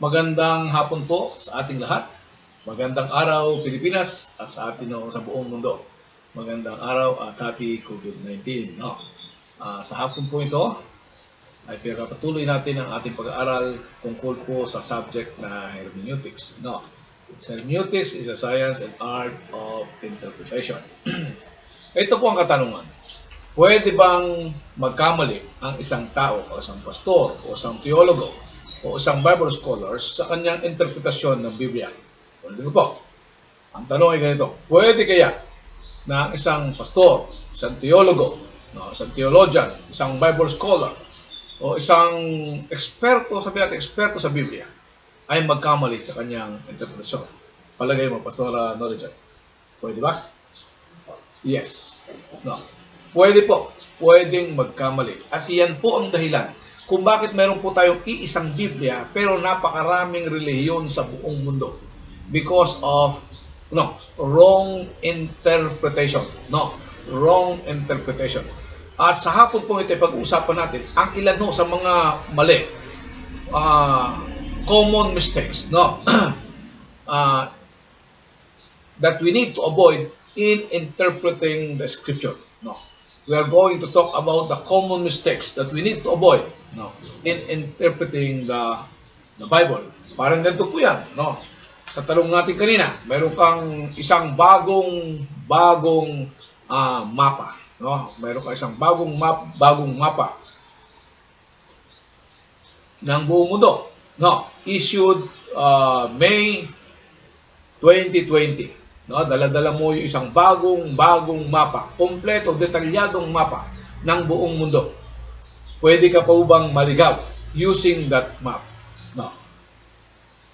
Magandang hapon po sa ating lahat. Magandang araw Pilipinas at sa atin sa buong mundo. Magandang araw at happy COVID-19. No? Sa hapon po ito ay pinagpatuloy natin ang ating pag-aaral tungkol po sa subject na hermeneutics. No? Hermeneutics is a science and art of interpretation. Ito po ang katanungan. Pwede bang magkamali ang isang tao o isang pastor o isang teologo o isang Bible scholar sa kanyang interpretasyon ng Biblia? Pwede po. Ang tanong ay ganito, pwede kaya na ang isang pastor, isang teologo, isang theologian, isang Bible scholar, o isang eksperto, sabi natin, eksperto sa Biblia, ay magkamali sa kanyang interpretasyon? Palagay mo, Pastora Norijan, pwede ba? Yes. No. Pwede po. Pwedeng magkamali. At iyan po ang dahilan kung bakit meron po tayong iisang Biblia pero napakaraming relihiyon sa buong mundo. Because of wrong interpretation. Wrong interpretation. At sa hapon po ito, pag-uusapan natin ang ilan sa mga mali. Common mistakes. That we need to avoid in interpreting the scripture. We are going to talk about the common mistakes that we need to avoid in interpreting the Bible. Parang ganito po yan. Sa talong natin kanina, meron kang isang bagong mapa. Meron kang isang bagong mapa ng buong mundo. Issued May 2020. Dala-dala mo yung isang bagong mapa, kompleto, detalyadong mapa ng buong mundo. Pwede ka pa bang maligaw using that map?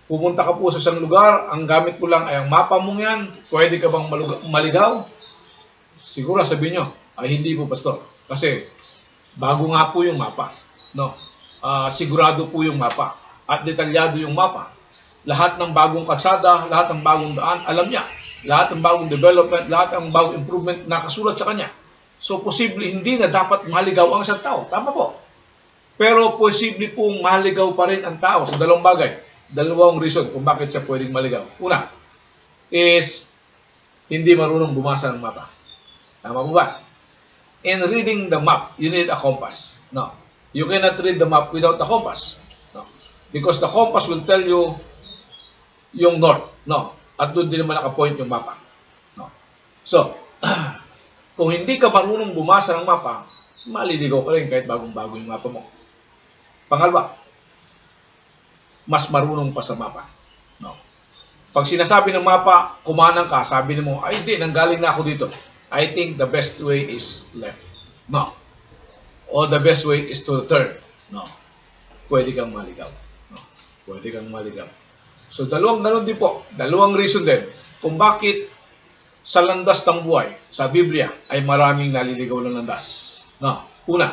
Pumunta ka po sa isang lugar, ang gamit mo lang ay ang mapa mong yan, pwede ka bang maligaw? Siguro sabihin nyo, ay hindi po, pastor. Kasi bago nga po yung mapa. Sigurado po yung mapa at detalyado yung mapa. Lahat ng bagong kalsada, lahat ng bagong daan, alam niya. Lahat ng bagong development, lahat ng bagong improvement nakasulat sa kanya. So, posible hindi na dapat maligaw ang isang tao. Tama po. Pero posible pong maligaw pa rin ang tao sa dalawang bagay. Dalawang reason kung bakit siya pwedeng maligaw. Una is hindi marunong bumasa ng mapa. Tama po ba? In reading the map, you need a compass. You cannot read the map without a compass. Because the compass will tell you yung north. At doon din naman nakapoint yung mapa. So, kung hindi ka marunong bumasa ng mapa, maliligaw ka rin kahit bagong-bago yung mapa mo. Pangalawa, mas marunong pa sa mapa. Pag sinasabi ng mapa, kumanang ka, sabi mo, ay hindi, nanggaling na ako dito. I think the best way is left. Or the best way is to turn. Pwede kang maligaw. Pwede kang maligaw. So, dalawang reason din kung bakit sa landas ng buhay, sa Biblia, ay maraming naliligaw ng landas. Una,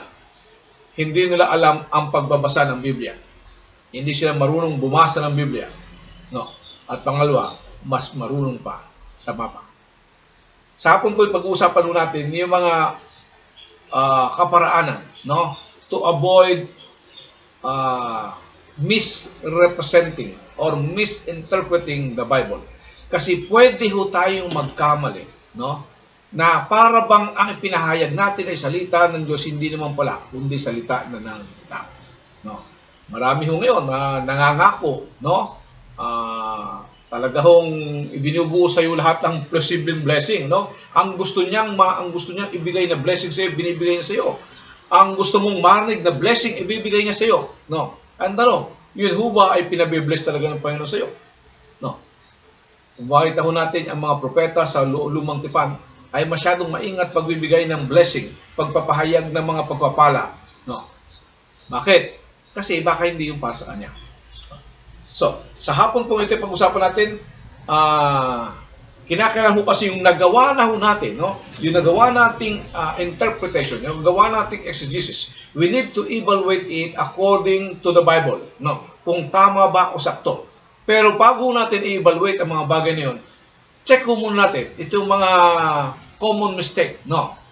hindi nila alam ang pagbabasa ng Biblia. Hindi sila marunong bumasa ng Biblia. At pangalawa, mas marunong pa sa mapa. Sa hapon po, pag-uusapan natin yung mga kaparaanan to avoid misrepresenting or misinterpreting the Bible. Kasi pwede tayong magkamali, na para bang ang pinahayag natin ay salita ng Diyos, hindi naman pala, kundi salita na ng tao. Marami ngayon na nangangako, talaga ibinubuo sa iyo lahat ng posibleng blessing, Ang gusto niyang ibigay na blessing sa iyo, binibigay niya sa iyo. Ang gusto mong marinig na blessing, ibibigay niya sa iyo. Ang tanong, yun ba ay pinabibless talaga ng Panginoon sa iyo? Kung makita natin ang mga propeta sa lumang tipan, ay masyadong maingat pagbibigay ng blessing, pagpapahayag ng mga pagpapala. Bakit? Kasi baka hindi yung para sa kanya. So, sa hapon po ito, pag-usapan natin, kinakailangan kasi yung nagawa natin, yung nagawa nating interpretation, yung nagawa nating exegesis, we need to evaluate it according to the Bible, kung tama ba o sakto. Pero bago natin i-evaluate ang mga bagay na yun, check muna natin itong mga common mistake.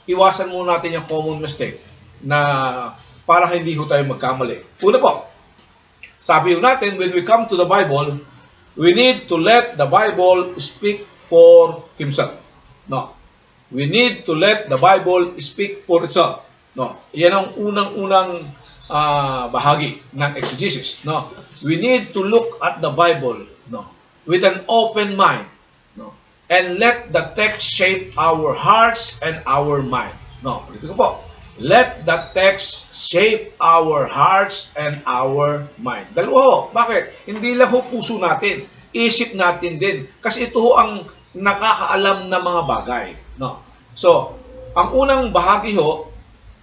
Iwasan muna natin yung common mistake na para hindi tayo magkamali. Una po, Sabi natin, when we come to the Bible, we need to let the Bible speak for himself. No. We need to let the Bible speak for itself. No. Yan ang unang-unang bahagi ng exegesis. No. We need to look at the Bible, no, with an open mind, no, and let the text shape our hearts and our mind. No. Ito ko po. Let the text shape our hearts and our mind. Dalawa ho. Bakit? Hindi lang ho puso natin. Isip natin din. Kasi ito ho ang nakakaalam na mga bagay. No? So, ang unang bahagi ho,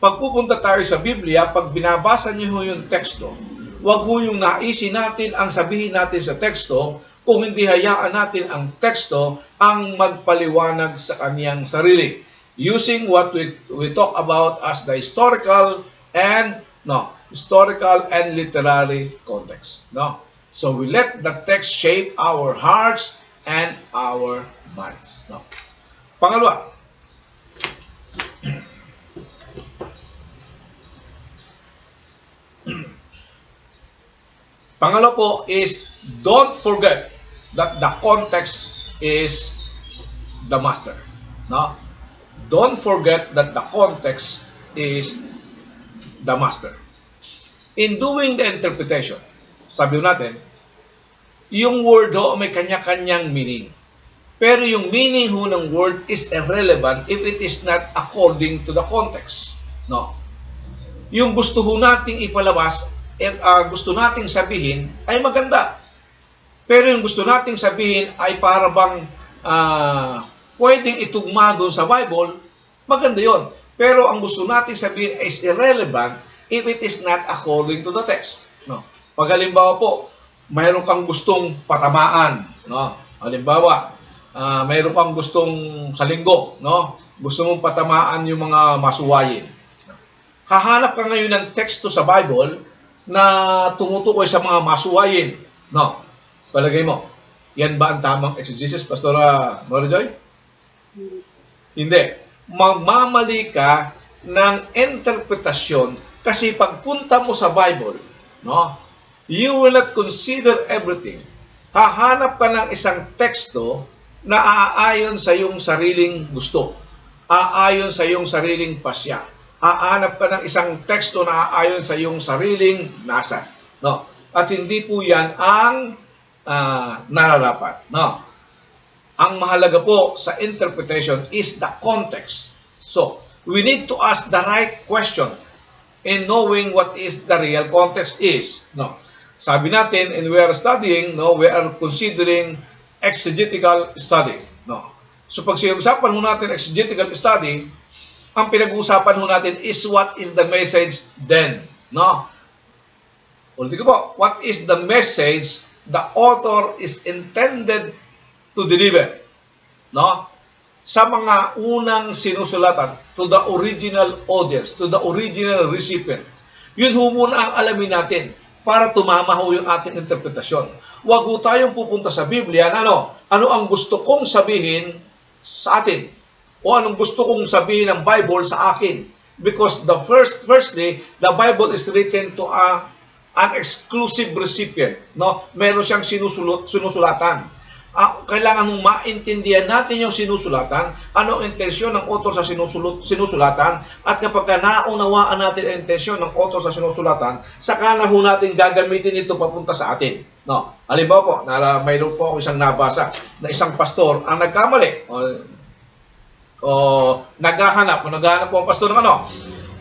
pag pupunta tayo sa Biblia, pag binabasa niyo ho yung teksto, wag ho yung naisin natin ang sabihin natin sa teksto, kung hindi hayaan natin ang teksto ang magpaliwanag sa kaniyang sarili. Using what we talk about as the historical and literary context. No? So we let the text shape our hearts and our minds. No? Pangalawa, pangalawa po is don't forget that the context is the master. No? Don't forget that the context is the master. In doing the interpretation, sabi natin, yung word ho may kanya-kanyang meaning. Pero yung meaning ho ng word is irrelevant if it is not according to the context. No. Yung gusto ho nating ipalabas, gusto nating sabihin ay maganda. Pero yung gusto nating sabihin ay para bang pwedeng itugma doon sa Bible, maganda yon. Pero ang gusto natin sabihin is irrelevant if it is not according to the text. No? Pag halimbawa po, mayroon kang gustong patamaan. No? Halimbawa, mayroon kang gustong sa linggo. No? Gusto mong patamaan yung mga masuwayin. Hahanap ka ngayon ng teksto sa Bible na tumutukoy sa mga masuwayin. No? Palagay mo, yan ba ang tamang exegesis, Pastora Marijoy? Hindi. Magmamali ka ng interpretasyon kasi pagpunta mo sa Bible, no, you will not consider everything. Hahanap ka ng isang teksto na aayon sa iyong sariling gusto. Aayon sa iyong sariling pasya. Hahanap ka ng isang teksto na aayon sa iyong sariling nasa. No? At hindi po yan ang nararapat. No? Ang mahalaga po sa interpretation is the context. So, we need to ask the right question in knowing what is the real context is. No. Sabi natin, and we are studying, no, we are considering exegetical study. No. So, pag sinusapan ho natin exegetical study, ang pinag-uusapan ho natin is what is the message then. No. Ulitin ko po, what is the message the author is intended to deliver, no? Sa mga unang sinusulatan, to the original audience, to the original recipient. Yun ho muna ang alamin natin para tumama ho yung ating interpretasyon. Huwag ho tayong pupunta sa Biblia na ano ang gusto kong sabihin sa atin o anong gusto kong sabihin ng Bible sa akin. Because firstly, the Bible is written to an exclusive recipient, no? Meron siyang sinusulatan. Kailangan mong maintindihan natin yung sinusulatan, ano ang intensyon ng author sa sinusulatan, at kapag naunawaan natin ang intensyon ng author sa sinusulatan, saka na ho natin gagamitin ito papunta sa atin. No? Halimbawa po, mayroon po ako isang nabasa na isang pastor ang nagkamali naghahanap po ang pastor ng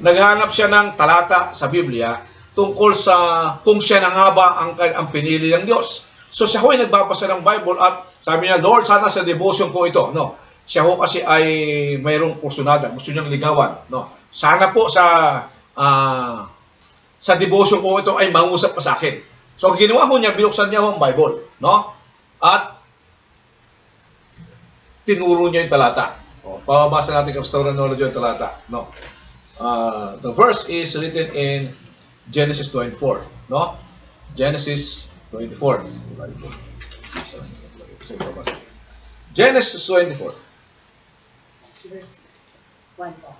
naghahanap siya ng talata sa Biblia tungkol sa kung siya na nga ba ang pinili ng Diyos. So siya ho ay nagbabasa ng Bible at sabi niya, Lord, sana sa devotion ko ito. No? Siya ho kasi ay mayroong kursunada, gusto niyang ligawan. No? Sana po sa devotion ko ito ay mangusap pa sa akin. So ginawa ho niya, binuksan niya ho ang Bible. No? At tinuro niya yung talata. Pababasa natin kay Pastor Knowledge yung talata. No? The verse is written in Genesis 24, no? Genesis 24. Genesis 24. Verse 1 po.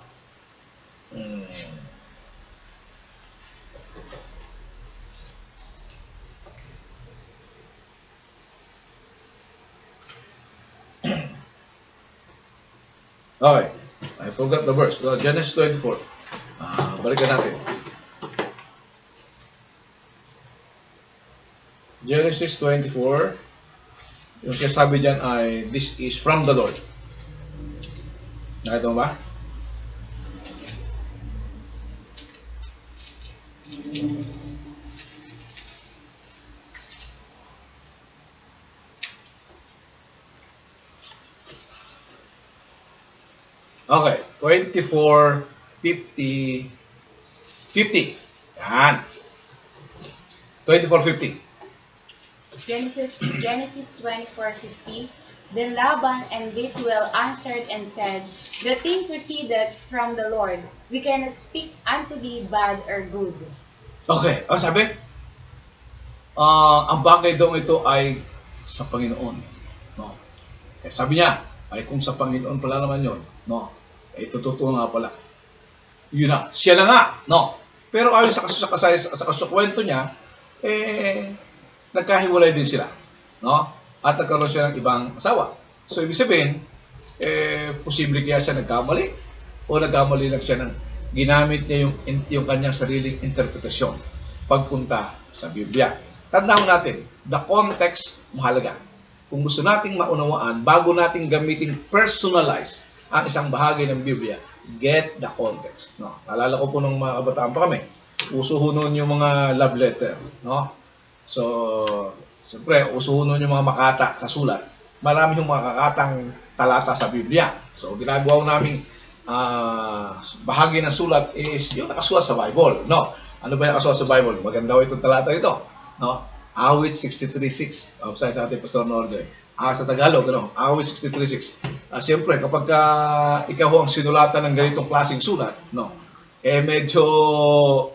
Okay. I forgot the verse. Genesis 24. Balikan natin. Genesis 24. Yung sinasabi dyan ay, this is from the Lord. Nakita mo ba? Okay. 24, 50, 50. Yan. 24:50. Genesis 24:50. Then Laban and Bethuel answered and said, The thing proceedeth from the Lord. We cannot speak unto thee bad or good. Okay. Ang sabi? Ang bagay daw ito ay sa Panginoon. No. Sabi niya, ay kung sa Panginoon pala naman yon, no. Ito totoo nga pala. Yun na. Siya na nga, no. Pero ayon sa kwento niya, nagkahiwalay din sila, no? At nagkaroon siya ng ibang asawa. So, ibig sabihin, posible kaya siya nagkamali o nagkamali lang siya ng ginamit niya yung kanyang sariling interpretasyon pagpunta sa Biblia. Tandaan natin, the context mahalaga. Kung gusto nating maunawaan, bago nating gamitin personalize ang isang bahagi ng Biblia, get the context. No? Naalala ko po nung mga kabataan pa kami, uso ho noon yung mga love letter, no? So, siyempre, uso noon yung mga makata sa sulat. Marami yung mga kakatang talata sa Biblia. So, ginagawa namin bahagi ng sulat is yung nakasulat sa Bible, no? Ano ba yung nakasulat sa Bible? Maganda ho itong talata ito, no? Awit 63:6. Sabi sa ating Pastor Norjoy. Sa Tagalog, no? Awit 63:6. Siyempre, kapag ikaw ang sinulatan ng ganitong klaseng sulat, no? Medyo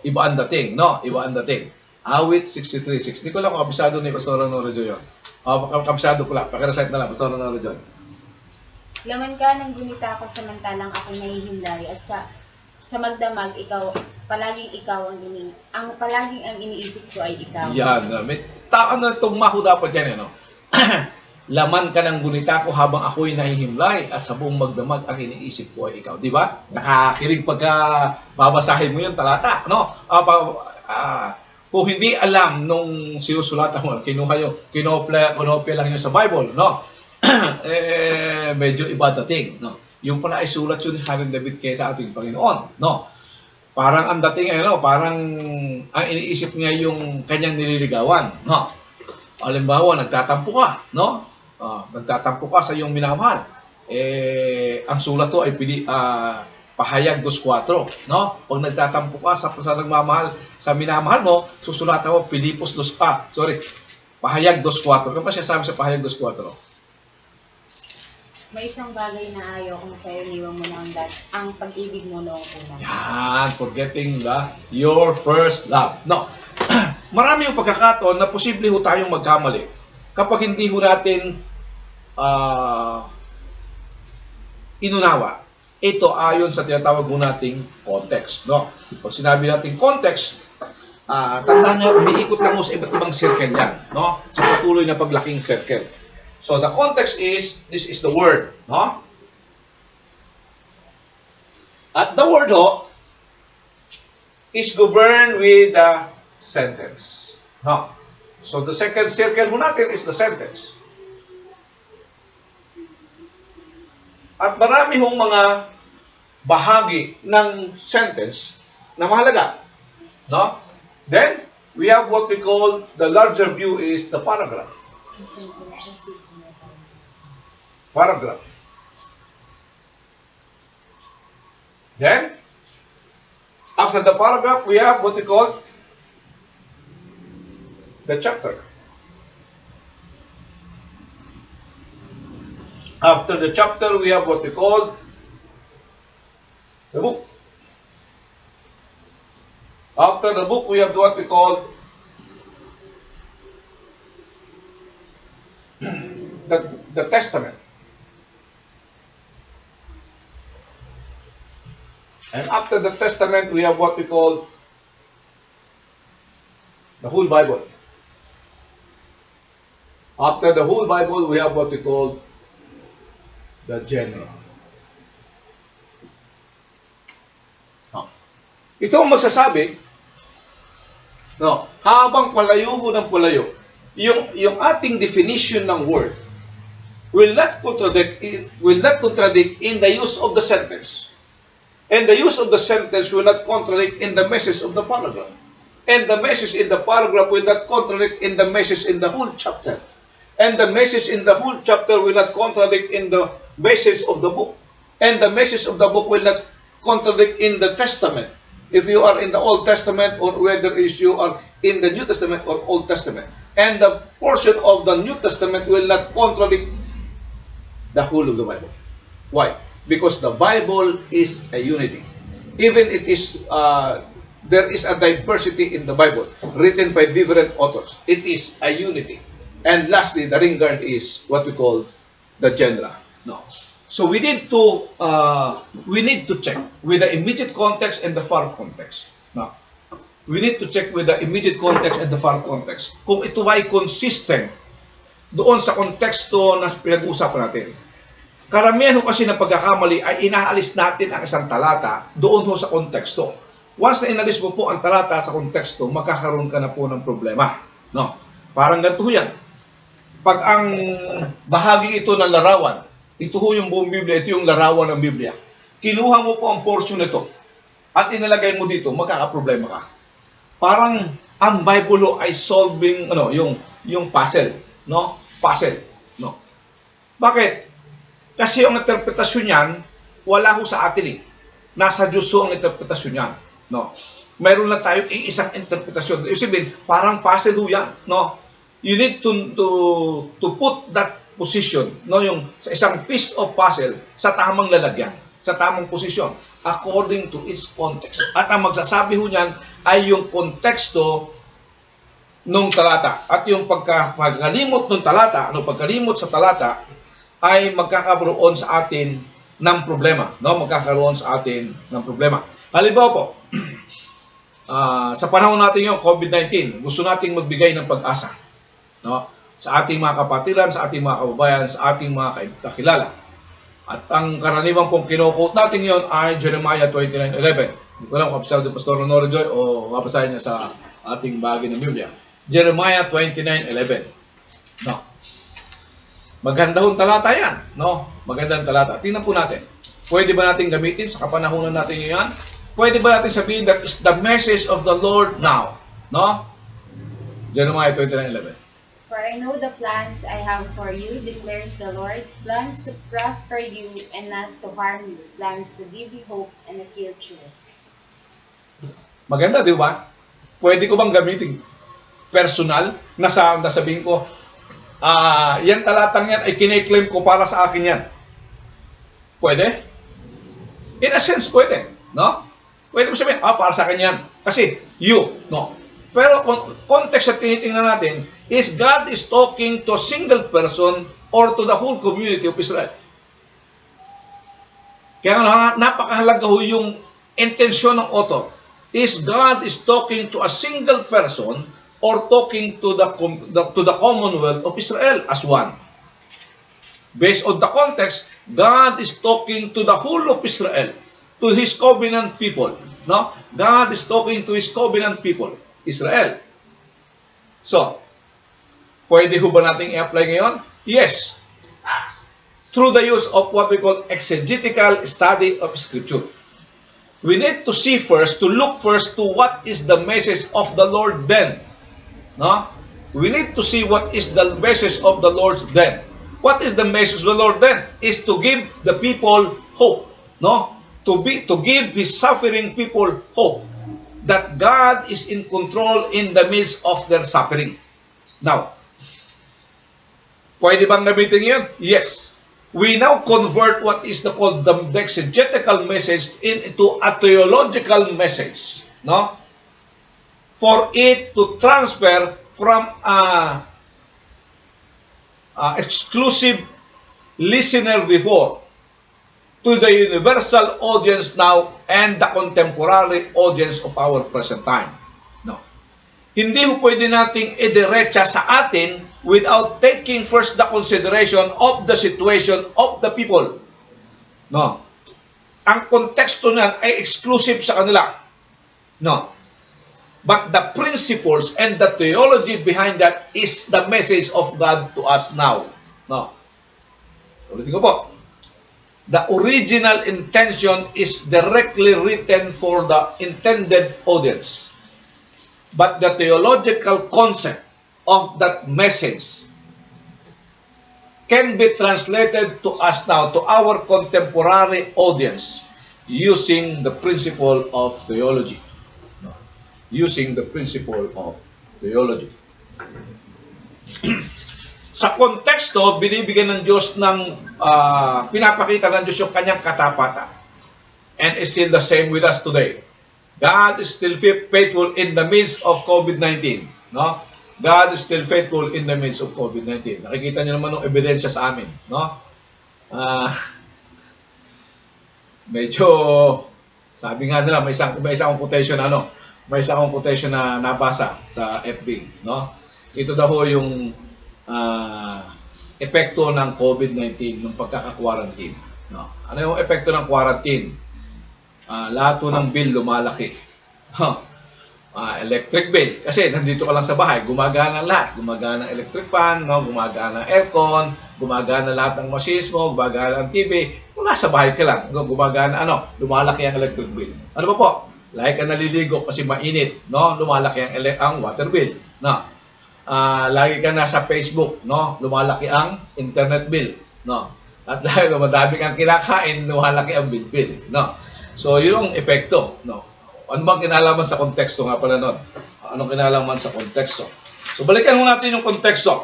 iba ang dating, no? Iba ang dating. Awit 63:6. Hindi ko lang kung kabisado ni Pastor Norjoy yun. Kabisado ko lang. Pakirecite na lang, Pastor Norjoy. Laman ka ng gunita ko samantalang ako nahihimlay at sa magdamag palaging ikaw ang palaging ang iniisip ko ay ikaw. Yan. May taon na tugma ko dapat yan, no? Laman ka ng gunita ko habang ako'y nahihimlay at sa buong magdamag ang iniisip ko ay ikaw. Di ba? Nakakilig pagka babasahin mo yung talata, no? Kung hindi alam nung sinusulatan mo, kinopya lang yun sa Bible, no? Medyo iba dating, no? Yung pala ay sulat yun ni Haring David kaya sa ating Panginoon, no? Parang ang dating, parang ang iniisip niya yung kanyang nililigawan, no? Halimbawa, nagtatampo ka, no? Nagtatampo ka sa iyong minamahal. Ang sulat to ay Pahayag 2:4, no? Pag nagtatampo ka sa nagmamahal, sa minamahal mo, susulatan mo Pahayag 2:4. Ano pa siya sabi sa Pahayag 2:4? May isang bagay na ayaw kung sa'yo niwang mo na ang pag-ibig mo noong una. Yan, forgetting your first love. No, marami yung pagkakataon na posible ho tayong magkamali kapag hindi ho natin inunawa. Ito ayon sa tinatawag ho nating context. No? Pag sinabi natin context, tandaan nyo, umiikot lang ho sa iba't ibang circle yan. No? Sa patuloy na paglaking circle. So the context is, this is the word, no? At the word ho is governed with the sentence. No? So the second circle ho natin is the sentence. At marami hong mga bahagi ng sentence na mahalaga, no? Then we have what we call the larger view is the paragraph. Paragraph. Then, after the paragraph, we have what we call the chapter. After the chapter, we have what we call the book. After the book, we have what we call the Testament. And after the Testament, we have what we call the whole Bible. After the whole Bible, we have what we call the general. Ito ang magsasabi, no, habang palayo ho ng palayo, yung ating definition ng word will not contradict in the use of the sentence. And the use of the sentence will not contradict in the message of the paragraph. And the message in the paragraph will not contradict in the message in the whole chapter. And the message in the whole chapter will not contradict in the message of the book. And the message of the book will not contradict in the Testament. If you are in the Old Testament or whether you are in the New Testament or Old Testament. And the portion of the New Testament will not contradict the whole of the Bible. Why? Because the Bible is a unity. Even it is, there is a diversity in the Bible written by different authors. It is a unity. And lastly, the ring guard is what we call the genre. No. So we need to check with the immediate context and the far context. No. We need to check with the immediate context and the far context. Kung ito ay consistent doon sa konteksto na pinag-uusapan natin. Karamihan ho kasi ng pagkakamali ay inaalis natin ang isang talata doon ho sa konteksto. Once na inalis mo po ang talata sa konteksto, magkakaroon ka na po ng problema. No? Parang ganito yan. Pag ang bahagi ito ng larawan, ito ho yung buong Biblia, ito yung larawan ng Biblia. Kinuha mo po ang portion nito at inalagay mo dito, magkakaproblema ka. Parang ang Bible ho ay solving yung puzzle, no? Puzzle, no? Bakit? Kasi ang interpretasyon niyan wala ho sa atin eh. Nasa Diyos ho ang interpretasyon niyan, no? Mayroon lang tayong isang interpretasyon. Ibig sabihin, parang puzzle ho yan, no? You need to put that position, no, yung sa isang piece of puzzle sa tamang lalagyan, sa tamang posisyon according to its context. At ang magsasabi ho niyan ay yung konteksto nung talata. At yung pagkalimot ng talata, pagkalimot sa talata ay magkakaroon sa atin ng problema, no? Magkakaroon sa atin ng problema. Halimbawa po, sa panahon natin yung COVID-19, gusto nating magbigay ng pag-asa, no? Sa ating mga kapatiran, sa ating mga kababayan, sa ating mga kakilala. At ang karaniwang pong kino-quote natin ngayon ay Jeremiah 29:11. Hindi ko alam kung kapasal ni Pastor Honore Joy o kapasahin niya sa ating bahagi ng Biblia. Jeremiah 29:11. No. Maganda hong talata yan. No? Magandang talata. Tingnan po natin. Pwede ba natin gamitin sa kapanahunan natin yan? Pwede ba natin sabihin that is the message of the Lord now? No? Jeremiah 29:11. For I know the plans I have for you, declares the Lord, plans to prosper you and not to harm you, plans to give you hope and a future. Maganda, di ba? Pwede ko bang gamitin personal na sabihin ko, yan talatang yan ay kine-claim ko para sa akin yan. Pwede? In a sense, pwede. No? Pwede mo sabihin, para sa akin yan. Kasi, you. No? Pero context na tinitingnan natin is God is talking to a single person or to the whole community of Israel. Kaya napakahalaga ho yung intensyon ng author. Is God is talking to a single person or talking to the commonwealth of Israel as one. Based on the context, God is talking to the whole of Israel, to His covenant people. No? God is talking to His covenant people, Israel. So, pwede ho ba natin i-apply ngayon? Yes. Through the use of what we call exegetical study of Scripture. We need to see first, to look first to what is the message of the Lord then. No? We need to see what is the message of the Lord then. What is the message of the Lord then? Is to give the people hope. No? To give His suffering people hope. That God is in control in the midst of their suffering. Now, pwede bang gamitin yun? Yes. We now convert what is called the exegetical message into a theological message. No? For it to transfer from exclusive listener before to the universal audience now and the contemporary audience of our present time. No. Hindi po pwede nating idiretsa sa atin without taking first the consideration of the situation of the people. No. Ang konteksto niyan ay exclusive sa kanila. No. But the principles and the theology behind that is the message of God to us now. No. Ulitin ko po. The original intention is directly written for the intended audience. But the theological concept of that message can be translated to us now, to our contemporary audience, using the principle of theology. Using the principle of theology. Sa konteksto, binibigyan ng Diyos ng, pinapakita ng Diyos yung kanyang katapatan. And it's still the same with us today. God is still faithful in the midst of COVID-19. No? God is still faithful in the midst of COVID-19. Nakikita niyo naman ng ebidensya sa amin. No? Medyo, sabi nga nila, may isang quotation na nabasa sa FB. No? Ito daw yung epekto ng COVID-19, ng pagkaka-quarantine. No? Ano yung epekto ng quarantine? Lahat ng bill lumalaki. Electric bill. Kasi nandito ka lang sa bahay, gumagana lahat. Gumagana ang electric fan, no? Gumagana ang aircon, gumagana lahat ng machines mo, gumagana ang TV. Wala sa bahay ka lang. Gumagana, lumalaki ang electric bill. Ano ba po? Like ka naliligo kasi mainit, no? Lumalaki ang water bill. No? Lagi ka nasa Facebook, no? Lumalaki ang internet bill, no? At lagi madami kang kinakain, lumalaki ang bill, no? So, yun ang epekto, no? Ano bang kinalaman sa konteksto nga pala nun? Anong kinalaman sa konteksto? So, balikan mo natin yung konteksto.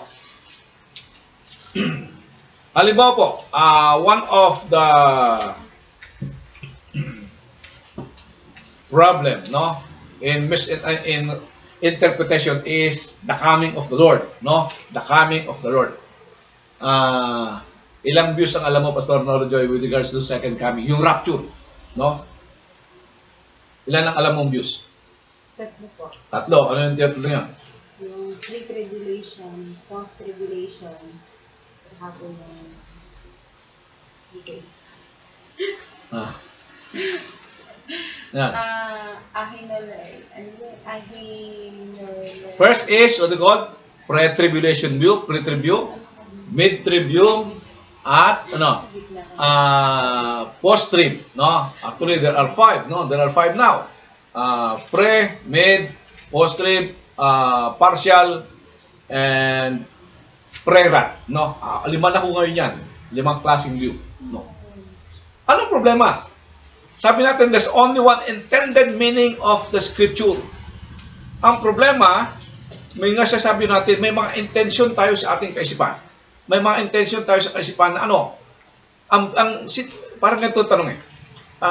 Halimbawa po, one of the problem, no? In interpretation is the coming of the Lord, no? The coming of the Lord. Ilang views ang alam mo, Pastor Noro Joy, with regards to second coming? Yung rapture, no? Ilan ang alam mong views? Tatlo po. Tatlo. Ano yung tatlo niya? Yung pre-tribulation, post-tribulation, tsaka po yung okay. Yan. Ahinolay. Ano yun? Ahinolay. First is, what they call, pre-tribulation view, pre-tribute, mid-tribute, at post-trib, no? Actually, there are 5, no? There are 5 now. Pre, mid, post-trib, partial, and pre-rat, no? 5 na ko ngayon yan. 5 klaseng view, no? Anong problema? Sabi natin, there's only one intended meaning of the scripture. Ang problema, may nga sasabi natin, may mga intention tayo sa ating kaisipan. May mga intention tayo sa kaisipan na parang ganito tanong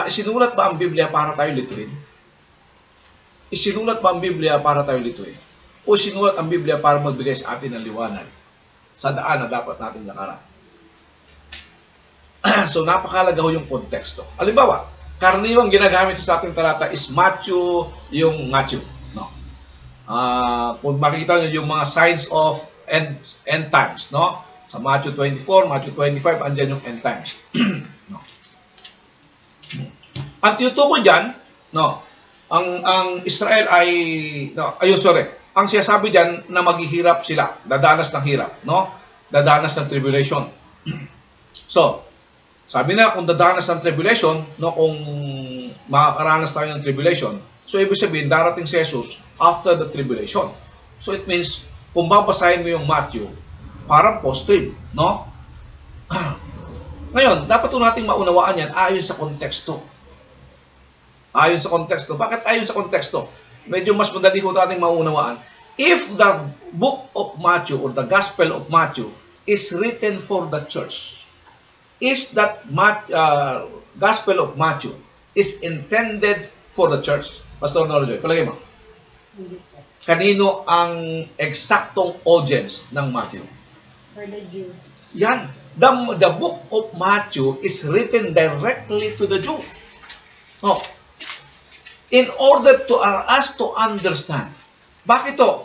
isinulat ba ang Biblia para tayo lituin? Isinulat ba ang Biblia para tayo lituin? O sinulat ang Biblia para magbigay sa atin ng liwanag sa daan na dapat natin lakaran? So, napakalaga yung konteksto. Halimbawa, karaniwang ginagamit sa ating talata is yung Matthew. No? Kung makita nyo yung mga signs of end times, no? Sa Matthew 24, Matthew 25, andyan yung end times. No. Ang tinutukoy dyan, no, ang Israel ang sinasabi dyan na maghihirap sila, dadanas ng hirap, no? Dadanas ng tribulation. So, sabi na kung dadanas ng tribulation, no, kung makakaranas tayo ng tribulation, so ibig sabihin, darating si Jesus after the tribulation. So it means, kung babasahin mo yung Matthew, parang post-trib, no? Ngayon, dapat nating maunawaan yan ayon sa konteksto. Ayon sa konteksto. Bakit ayon sa konteksto? Medyo mas madali ko nating maunawaan. If the book of Matthew or the Gospel of Matthew is written for the church, is that Gospel of Matthew is intended for the church? Pastor Norjoy, palagay mo. Kanino ang eksaktong audience ng Matthew? For the Jews. Yan. The book of Matthew is written directly to the Jews. No. In order to us to understand. Bakit to?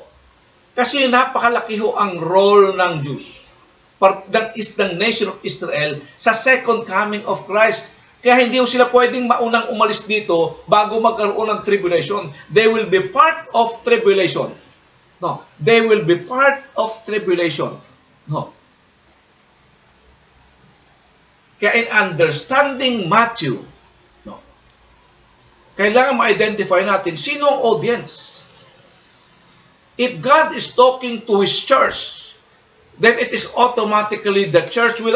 Kasi napakalaki ho ang role ng Jews. That is the nation of Israel sa second coming of Christ. Kaya hindi ho sila pwedeng maunang umalis dito bago magkaroon ng tribulation. They will be part of tribulation. No, they will be part of tribulation. No. Kaya in understanding Matthew, no, kailangan ma-identify natin sino ang audience. If God is talking to His church, then it is automatically the church will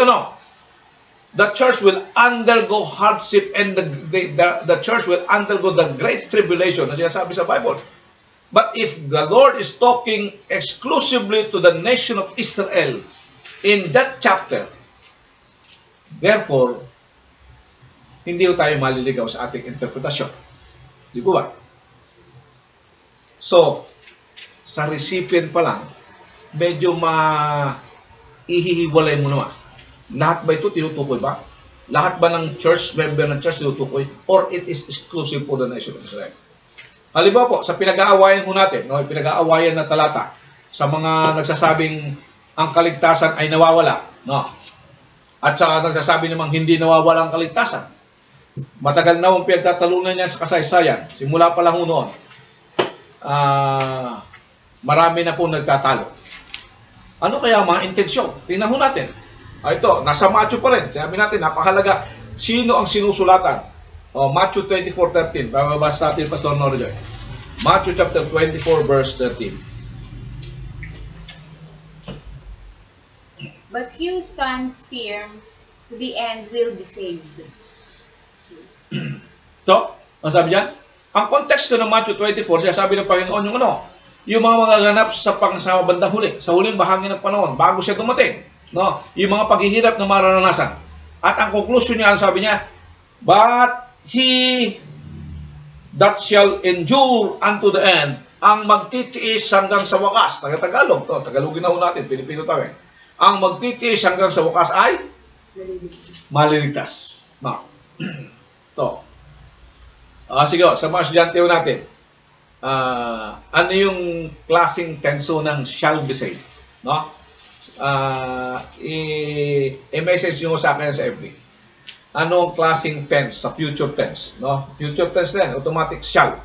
the church will undergo hardship and the church will undergo the great tribulation na sinasabi sa Bible. But if the Lord is talking exclusively to the nation of Israel in that chapter, therefore, hindi tayo maliligaw sa ating interpretasyon. Di po ba? So, sa recipient pa lang, medyo ihihiwalay mo naman. Lahat ba ito tinutukoy ba? Lahat ba ng church, member ng church tinutukoy? Or it is exclusive for the nation of Israel? Halimbawa po, sa pinag-aawayan ho natin, no, pinag-aawayan na talata, sa mga nagsasabing ang kaligtasan ay nawawala, no? At sa nagsasabi namang hindi nawawala ang kaligtasan. Matagal na ang pinagtatalunan niyan sa kasaysayan. Simula pa lang ho noon. Marami na po nagtatalo. Ano kaya ang mga intensyon? Tingnan ho natin. Ito, nasa Matthew pa rin. Sabi natin, napakahalaga. Sino ang sinusulatan? Matthew 24:13. Bababasa natin, Pastor Norjoy. Matthew chapter 24, verse 13. But he who stands firm to the end will be saved. Ito, ang sabi dyan? Ang konteksto ng Matthew 24, siya sabi ng Panginoon yung mga magaganap sa bandang huli, sa huling bahagi ng panahon, bago siya dumating. No, yung mga paghihirap na mararanasan. At ang conclusion niya, sabi niya, but he that shall endure unto the end, ang magtitiis hanggang sa wakas. Tagalog, Tagalogin na ho natin, Pilipino tayo. Ang magtitiis hanggang sa wakas ay maliligtas. No. Ito. Sige, sa mga estudyante natin, ano yung klaseng tenso ng shall be saved? No? I-message nyo sa akin sa FB. Anong klaseng tense sa future tense? No? Future tense din, automatic shall.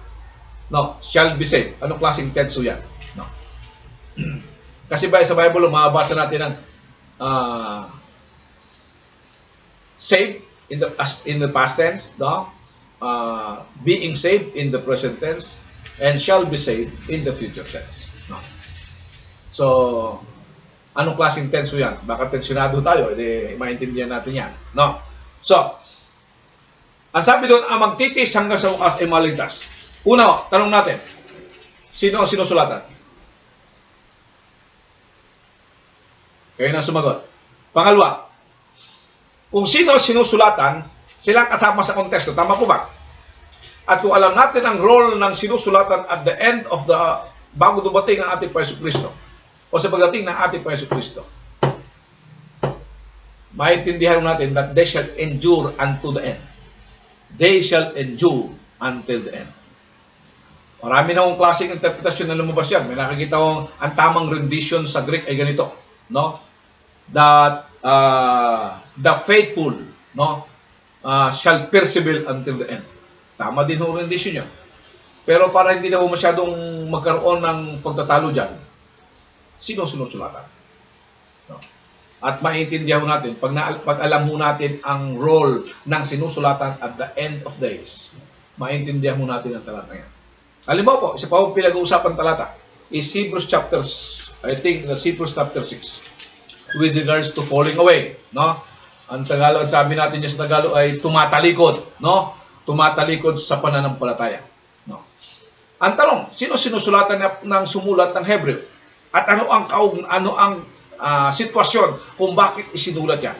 No, shall be saved. Anong klaseng tense yan? No. Kasi sa Bible, mababasa natin ng saved in the past tense, no? Being saved in the present tense, and shall be saved in the future tense. No. So, anong klaseng tense yan? Baka tensionado tayo, maintindihan natin yan. No? So, ang sabi doon, ang magtitis hanggang sa wakas ay maligtas. Una, tanong natin, sino ang sinusulatan? Kayo na sumagot. Pangalawa, kung sino ang sinusulatan, sila kasama sa konteksto. Tama po ba? At kung alam natin ang role ng sinusulatan at the end of the, bago dumating ang ating Panginoon Kristo, o sa pagdating ng ating Panginoon Kristo, maintindihan natin that they shall endure unto the end. They shall endure until the end. Marami na akong klaseng interpretasyon na lumabas yan. May nakakita akong ang tamang rendition sa Greek ay ganito, no? That the faithful, no, shall persevere until the end. Tama din ang rendition niya. Pero para hindi na masyadong magkaroon ng pagtatalo dyan, sino sinusulatan? No. At maintindihan natin, pag alam mo natin ang role ng sinusulatan at the end of days, maintindihan mo natin ang talata yan. Halimbawa po, isa pa po pinag-uusapan talata is Hebrews chapter 6, with regards to falling away. No? Ang Tagalog, sabi natin niya sa Tagalog ay tumatalikod. No? Tumatalikod sa pananampalataya. No? Ang tanong, sino sinusulatan ng sumulat ng Hebreo? At ano ang sitwasyon kung bakit isinulat yan?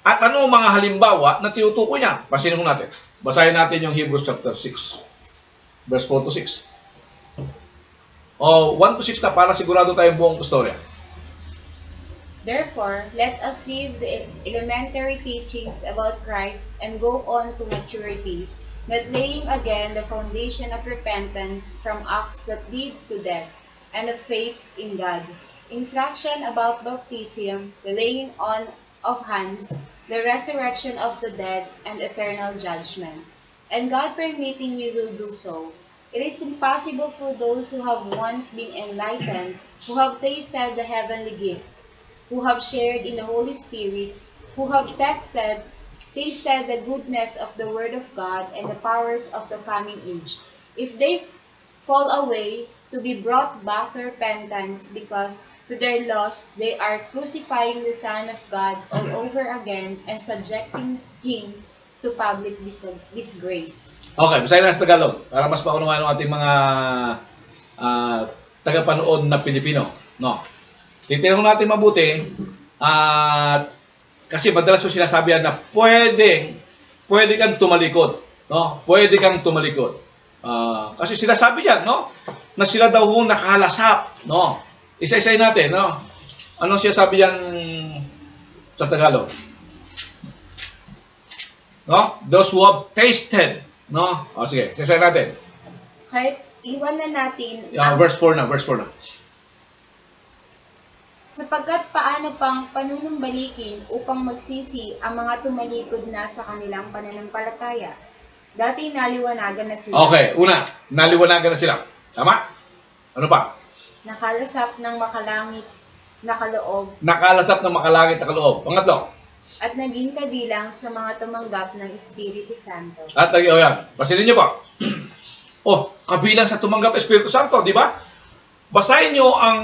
At ano ang mga halimbawa na tinutukoy niya? Basahin natin. Basahin natin yung Hebrews chapter 6, verse 4 to 6. 1 to 6 na para sigurado tayong buong istorya. Therefore, let us leave the elementary teachings about Christ and go on to maturity, not laying again the foundation of repentance from acts that lead to death, and of faith in God. Instruction about baptism, the laying on of hands, the resurrection of the dead, and eternal judgment. And God permitting we will do so. It is impossible for those who have once been enlightened, who have tasted the heavenly gift, who have shared in the Holy Spirit, who have tasted the goodness of the Word of God and the powers of the coming age. If they fall away, to be brought back to repentance, because to their loss they are crucifying the Son of God all over again and subjecting Him to public disgrace. Okay, basahin na sa Tagalog para mas maunawaan ng ating mga tagapanood na Pilipino. No? Titignan natin mabuti at kasi madalas yung sinasabi na pwede kang tumalikod. No? Pwede kang tumalikod. Kasi sinasabi yan, no? Na sila daw nakalasap, no? Isa-isayin natin, no? Ano siya sabi yan sa Tagalog? No? Those who have tasted, no? O sige, isa-isayin natin. Kahit iwan na natin Verse 4 na. sapagkat paano pang panunumbalikin upang magsisi ang mga tumalikod na sa kanilang pananampalataya. Dati naliwanagan na sila. Okay, una, naliwanagan na sila. Tama? Ano pa? Nakalasap ng makalangit na kaloob Nakalasap ng makalangit na kaloob. Pangatlo. at naging kabilang sa mga tumanggap ng Espiritu Santo. At yan. Basahin niyo pa. Kabilang sa tumanggap Espiritu Santo, di ba? Basahin niyo ang,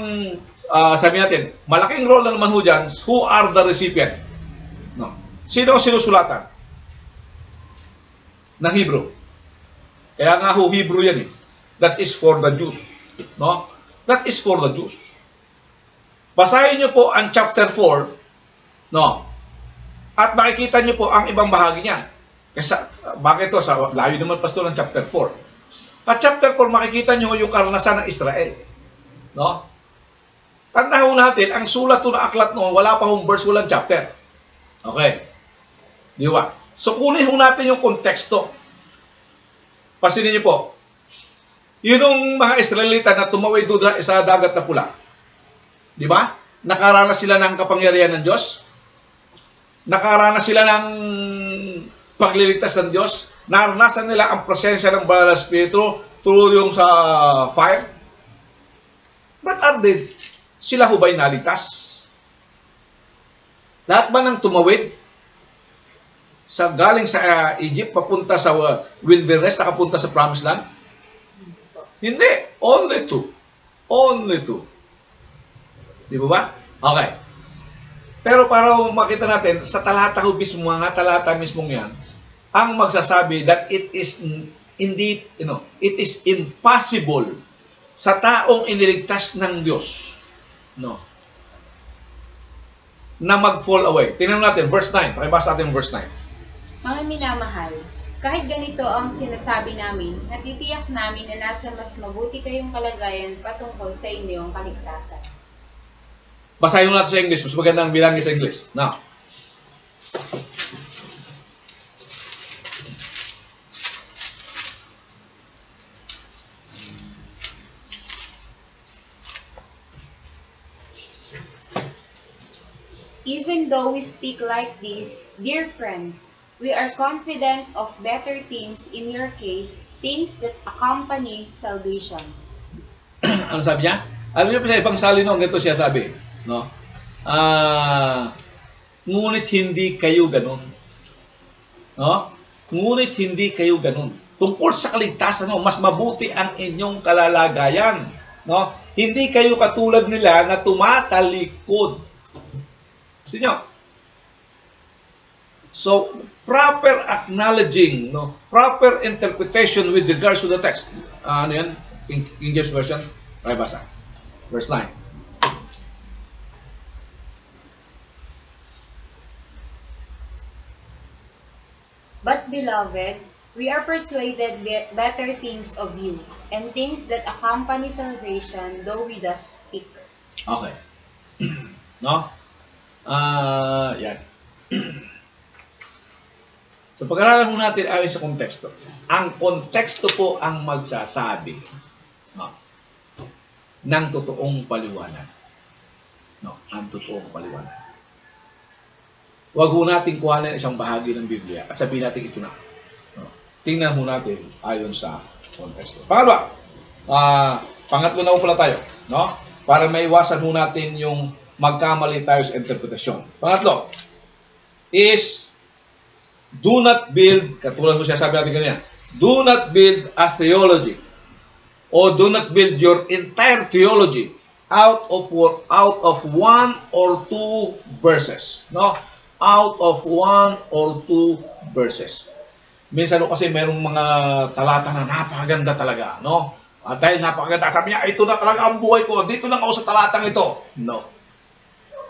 sabi natin, malaking role na naman ho dyan, who are the recipient? No. Sino ang sinusulatan? Ng Hebrew. Kaya nga ho, Hebrew yan eh. That is for the Jews. No? That is for the Jews. Basahin niyo po ang chapter 4, no? At makikita niyo po ang ibang bahagi niyan. Kasi bakit to? Sa layo naman pastor ng chapter 4. At chapter 4 makikita niyo yung karanasan ng Israel. No? Tandaan natin, ang sulat to na aklat noon, wala pa hong verse, walang chapter. Okay. Di ba? So kunin natin yung konteksto. Pasinin niyo po. Yun yung mga Israelita na tumawid doon sa dagat na pula. Di ba? Nakaranas sila ng kapangyarihan ng Diyos. Nakaranas sila ng pagliligtas ng Diyos. Naranasan nila ang presensya ng Banal na Espiritu through yung sa fire. But are they? Sila ho ba'y naligtas? Lahat ba ng tumawid galing sa Egypt papunta sa wilderness, nakapunta sa Promised Land? Hindi. Only two. Only two. Di ba ba? Okay. Pero para makita natin, sa talata ho mismo, mga talata mismong yan, ang magsasabi that it is indeed, it is impossible sa taong iniligtas ng Diyos, no, na mag-fall away. Tingnan natin, verse 9. Pakibasa natin verse 9. Mga minamahal, kahit ganito ang sinasabi namin, natitiyak namin na nasa mas mabuti kayong kalagayan patungkol sa inyong kaligtasan. Basahin natin sa English. Mas magandang bilangin sa English. Now. Even though we speak like this, dear friends, we are confident of better things in your case, things that accompany salvation. Ano sabi niya? Alam niyo pa sa ibang salino, ganito siya sabi. No? Ngunit hindi kayo ganun. No? Ngunit hindi kayo ganun. Tungkol sa kaligtasan mo, mas mabuti ang inyong kalalagayan. No? Hindi kayo katulad nila na tumatalikod. Kasi nyo. So, proper acknowledging, no, proper interpretation with regards to the text. Ano yan? King James Version? Okay, basa. Verse 9. But, beloved, we are persuaded better things of you, and things that accompany salvation, though we thus speak. Okay. No? Yan. So, pag-aralan mo natin ayon sa konteksto. Ang konteksto po ang magsasabi, no, ng totoong paliwanag. No, ang totoong paliwanag. Huwag ho natin kuhanin isang bahagi ng Biblia at sabihin natin ito na. No? Tingnan ho natin ayon sa konteksto. Pangalawa, pangatlo na ho pala tayo, no? Para maiwasan ho natin yung magkamali tayo sa interpretasyon. Pangatlo is do not build, katulad mo siya sabi natin kanina, do not build a theology or do not build your entire theology out of one or two verses, no? Out of one or two verses. Minsan kasi mayroong mga talata na napakaganda talaga, no? At dahil napakaganda, sabi niya, ito na talaga ang buhay ko, dito lang ako sa talatang ito. No.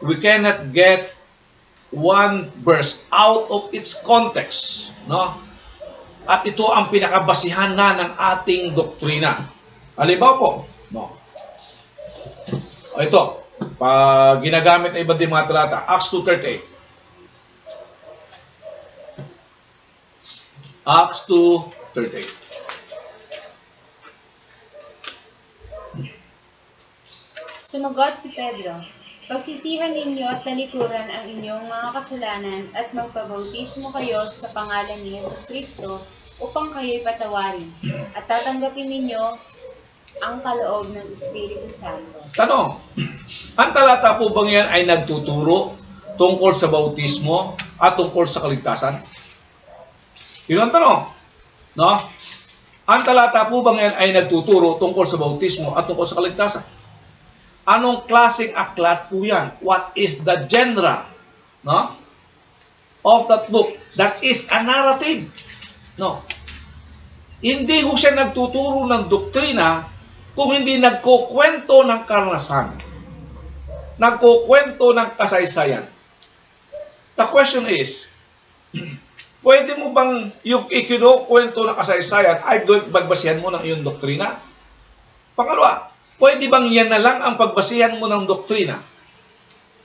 We cannot get one verse out of its context, no? At ito ang pinakabasihan na ng ating doktrina. Halimbawa po, no? Ito, pag ginagamit na iba't ibang mga talata, Acts 2:38. Acts 2:38. Sumagot si Pedro, pagsisihan ninyo at talikuran ang inyong mga kasalanan at magpabautismo kayo sa pangalan ni Jesucristo upang kayo'y patawarin at tatanggapin ninyo ang kaloob ng Espiritu Santo. Tanong, ang talata po bang yan ay nagtuturo tungkol sa bautismo at tungkol sa kaligtasan? Yun ang tanong. No? Ang talata po bang yan ay nagtuturo tungkol sa bautismo at tungkol sa kaligtasan? Anong klaseng aklat po yan? What is the genre, no, of that book? That is a narrative. No. Hindi ho siya nagtuturo ng doktrina kung hindi nagkukwento ng karanasan. Nagkukwento ng kasaysayan. The question is, pwede mo bang yung ikinukwento ng kasaysayan ay bagbasihan mo ng iyong doktrina? Pangalawa, pwede bang yan na lang ang pagbasihan mo ng doktrina?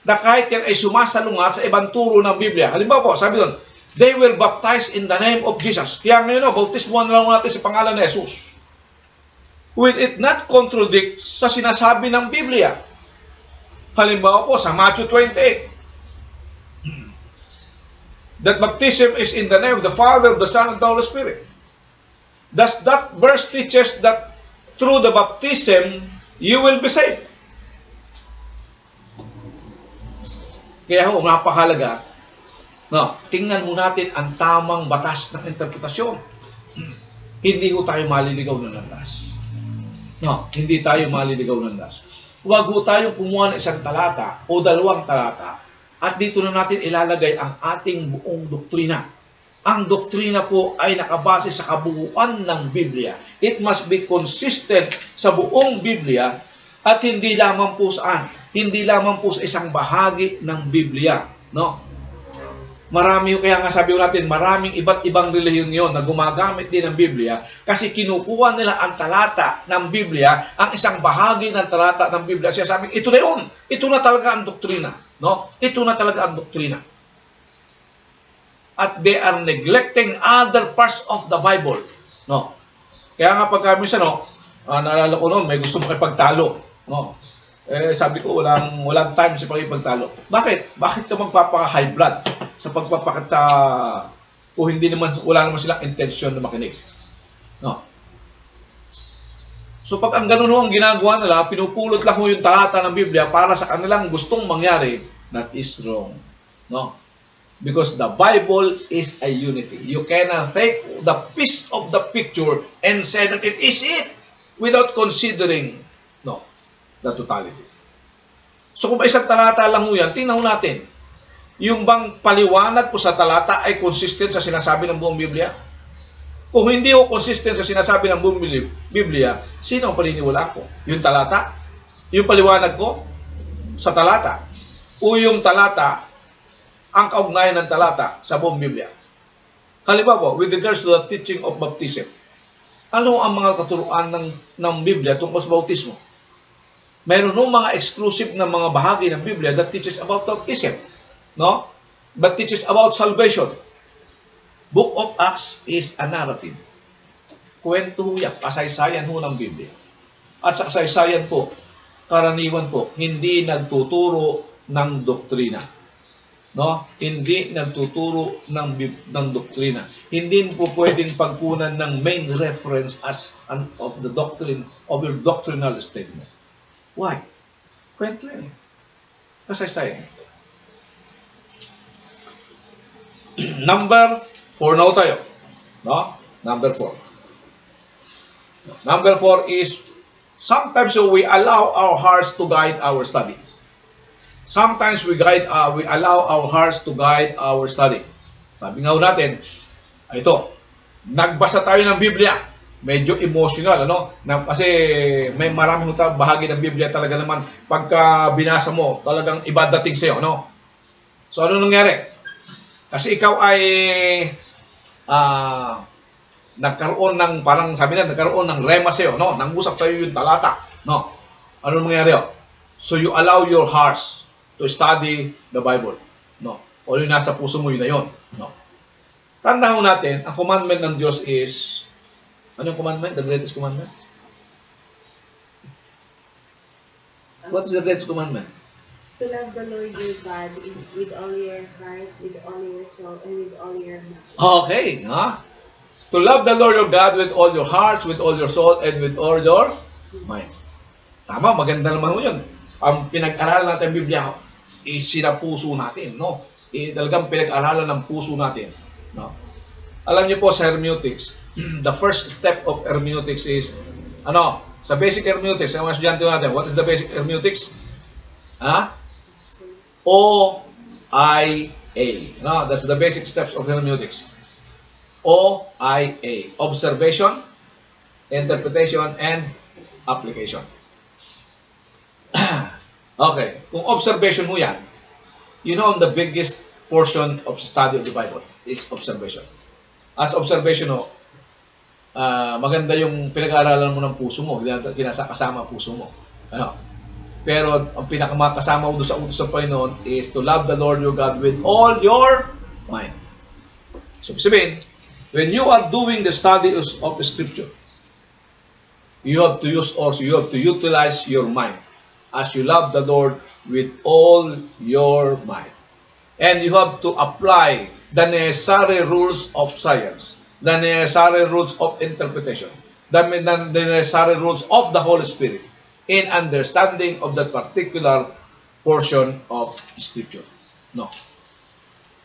Na kahit yan ay sumasalungat sa ibang turo ng Biblia. Halimbawa po, sabi doon, they were baptized in the name of Jesus. Kaya ngayon, bautismuhan na lang natin sa pangalan ni Jesus. Will it not contradict sa sinasabi ng Biblia? Halimbawa po, sa Matthew 28, that baptism is in the name of the Father, of the Son, and the Holy Spirit. Does that verse teaches that through the baptism, you will be saved? Kaya ho, napakahalaga, no, tingnan mo natin ang tamang batas ng interpretasyon. Hindi ho tayo maliligaw ng landas. No, hindi tayo maliligaw ng landas. Huwag ho tayong kumuha ng isang talata o dalawang talata at dito na natin ilalagay ang ating buong doktrina. Ang doktrina po ay nakabase sa kabuuan ng Biblia. It must be consistent sa buong Biblia at hindi lamang po saan? Hindi lamang po sa isang bahagi ng Biblia. No? Marami, kaya nga sabi natin, maraming iba't ibang relihiyon yon na gumagamit din ng Biblia kasi kinukuha nila ang talata ng Biblia, ang isang bahagi ng talata ng Biblia. Siya sabi, ito na yun. Ito na talaga ang doktrina. No? Ito na talaga ang doktrina. At they are neglecting other parts of the Bible. No? Kaya nga pagka minsan, naalala ko noon, may gusto makipagtalo. No? Sabi ko, walang time sa pagpagtalo. Bakit? Bakit ka magpapaka-high blood sa pagpapakat sa o hindi naman, wala naman silang intensyon na makinig. No? So pag ang ganun ang ginagawa nila, pinupulot lang yung talata ng Biblia para sa kanilang gustong mangyari, that is wrong. No? Because the Bible is a unity. You cannot take the piece of the picture and say that it is it without considering the totality. So kung isang talata lang mo yan, tingnan natin. Yung bang paliwanag po sa talata ay consistent sa sinasabi ng buong Biblia? Kung hindi o consistent sa sinasabi ng buong Biblia, sino ang paniniwala ko? Yung talata? Yung paliwanag ko sa talata? O yung talata, ang kaugnayan ng talata sa buong Biblia? Halimbawa po, with regards to the teaching of baptism, ano ang mga katuruan ng Biblia tungkol sa bautismo? Mayroon ng mga exclusive na mga bahagi ng Biblia that teaches about baptism, no? But teaches about salvation. Book of Acts is a narrative. Kwento yan, kasaysayan ho ng Biblia. At sa kasaysayan po, karaniwan po, hindi nagtuturo ng doktrina. no? Hindi nagtuturo ng doktrina. Hindi po pwedeng pagkunan ng main reference as of the doctrine of your doctrinal statement. Why? Kwento yan eh. Kasaysayan. Number 4 na tayo. No? Number 4. Number 4 is sometimes we allow our hearts to guide our study. Sometimes we allow our hearts to guide our study. Sabi nga natin, ito, nagbasa tayo ng Biblia. Medyo emotional, ano? Kasi may maraming bahagi ng Biblia talaga naman pagka binasa mo, talagang iba dating sa'yo, ano? So ano nangyari? Kasi ikaw ay nagkaroon ng, parang sabi na, nagkaroon ng rema sa'yo, no? Nangusap sa'yo yung talata, no? Ano nangyari? So you allow your hearts to study the Bible, no? O yung nasa puso mo, yun na yun, no? Tandaan natin, ang commandment ng Diyos is, ano yung commandment? The greatest commandment? What is the greatest commandment? To love the Lord your God with all your heart, with all your soul, and with all your mind. Okay, ha? To love the Lord your God with all your hearts, with all your soul, and with all your mind. Tama, maganda naman yun. Ang pinag-aralan natin ng Biblia, sinapuso natin, no? Talagang pinag-aralan ng puso natin, no? Alam niyo po sa hermeneutics, the first step of hermeneutics is, sa basic hermeneutics, ang mga estudyante natin, what is the basic hermeneutics? OIA. No, that's the basic steps of hermeneutics. OIA. Observation, interpretation, and application. Okay. Kung observation mo yan, you know the biggest portion of study of the Bible is observation. As observation, maganda yung pinag-aaralan mo ng puso mo, kasama puso mo. Pero ang pinakamakasama mo doon sa utos ng Panginoon is to love the Lord your God with all your mind. So, sabihin, when you are doing the study of the Scripture, you have to utilize your mind as you love the Lord with all your mind. And you have to apply the necessary rules of science, the necessary rules of interpretation, the necessary rules of the Holy Spirit in understanding of that particular portion of Scripture. No.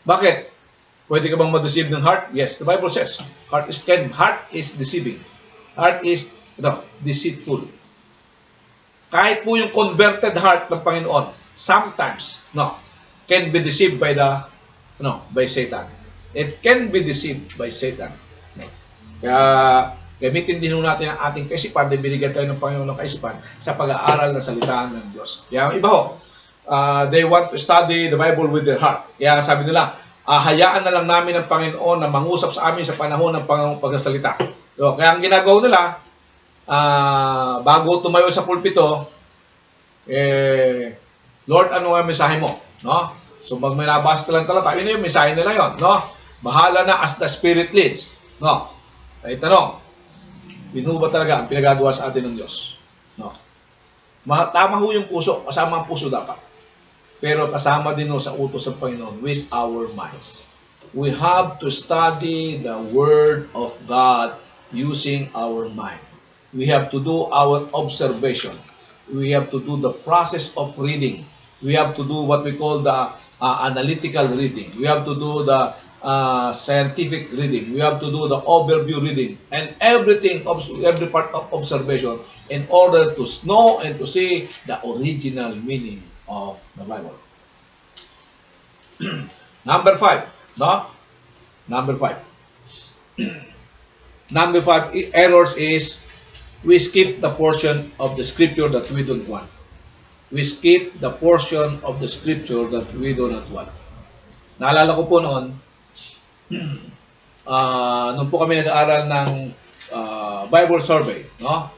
Bakit? Pwede ka bang ma-deceive ng heart? Yes, the Bible says, heart is deceiving. Heart is deceitful. Kahit po yung converted heart ng Panginoon, sometimes, can be deceived by by Satan. It can be deceived by Satan. Kaya, gamitin din natin ang ating kaisipan, dahil binigyan tayo ng Panginoon ng kaisipan sa pag-aaral ng salita ng Diyos. Kaya iba they want to study the Bible with their heart. Kaya sabi nila, hayaan na lang namin ang Panginoon na mangusap sa amin sa panahon ng Panginoong pagsasalita. So, kaya ang ginagawa nila, bago tumayo sa pulpito, Lord, ano ang mensahe mo? No? So, pag may nabasa lang talata, yun na yung mensahe nila yun. No? Bahala na as the Spirit leads. No? Ay tanong, binuo ba talaga ang pinagagawa sa atin ng Diyos? No. Tama ho yung puso, kasama ang puso dapat. Pero kasama din ho sa utos ng Panginoon with our minds. We have to study the Word of God using our mind. We have to do our observation. We have to do the process of reading. We have to do what we call the analytical reading. We have to do the scientific reading. We have to do the overview reading and everything, every part of observation in order to know and to see the original meaning of the Bible. Number 5, no? Number 5. Number 5 errors is we skip the portion of the Scripture that we don't want. We skip the portion of the Scripture that we do not want. Naalala ko po noon, nung po kami nag-aaral ng Bible survey, no?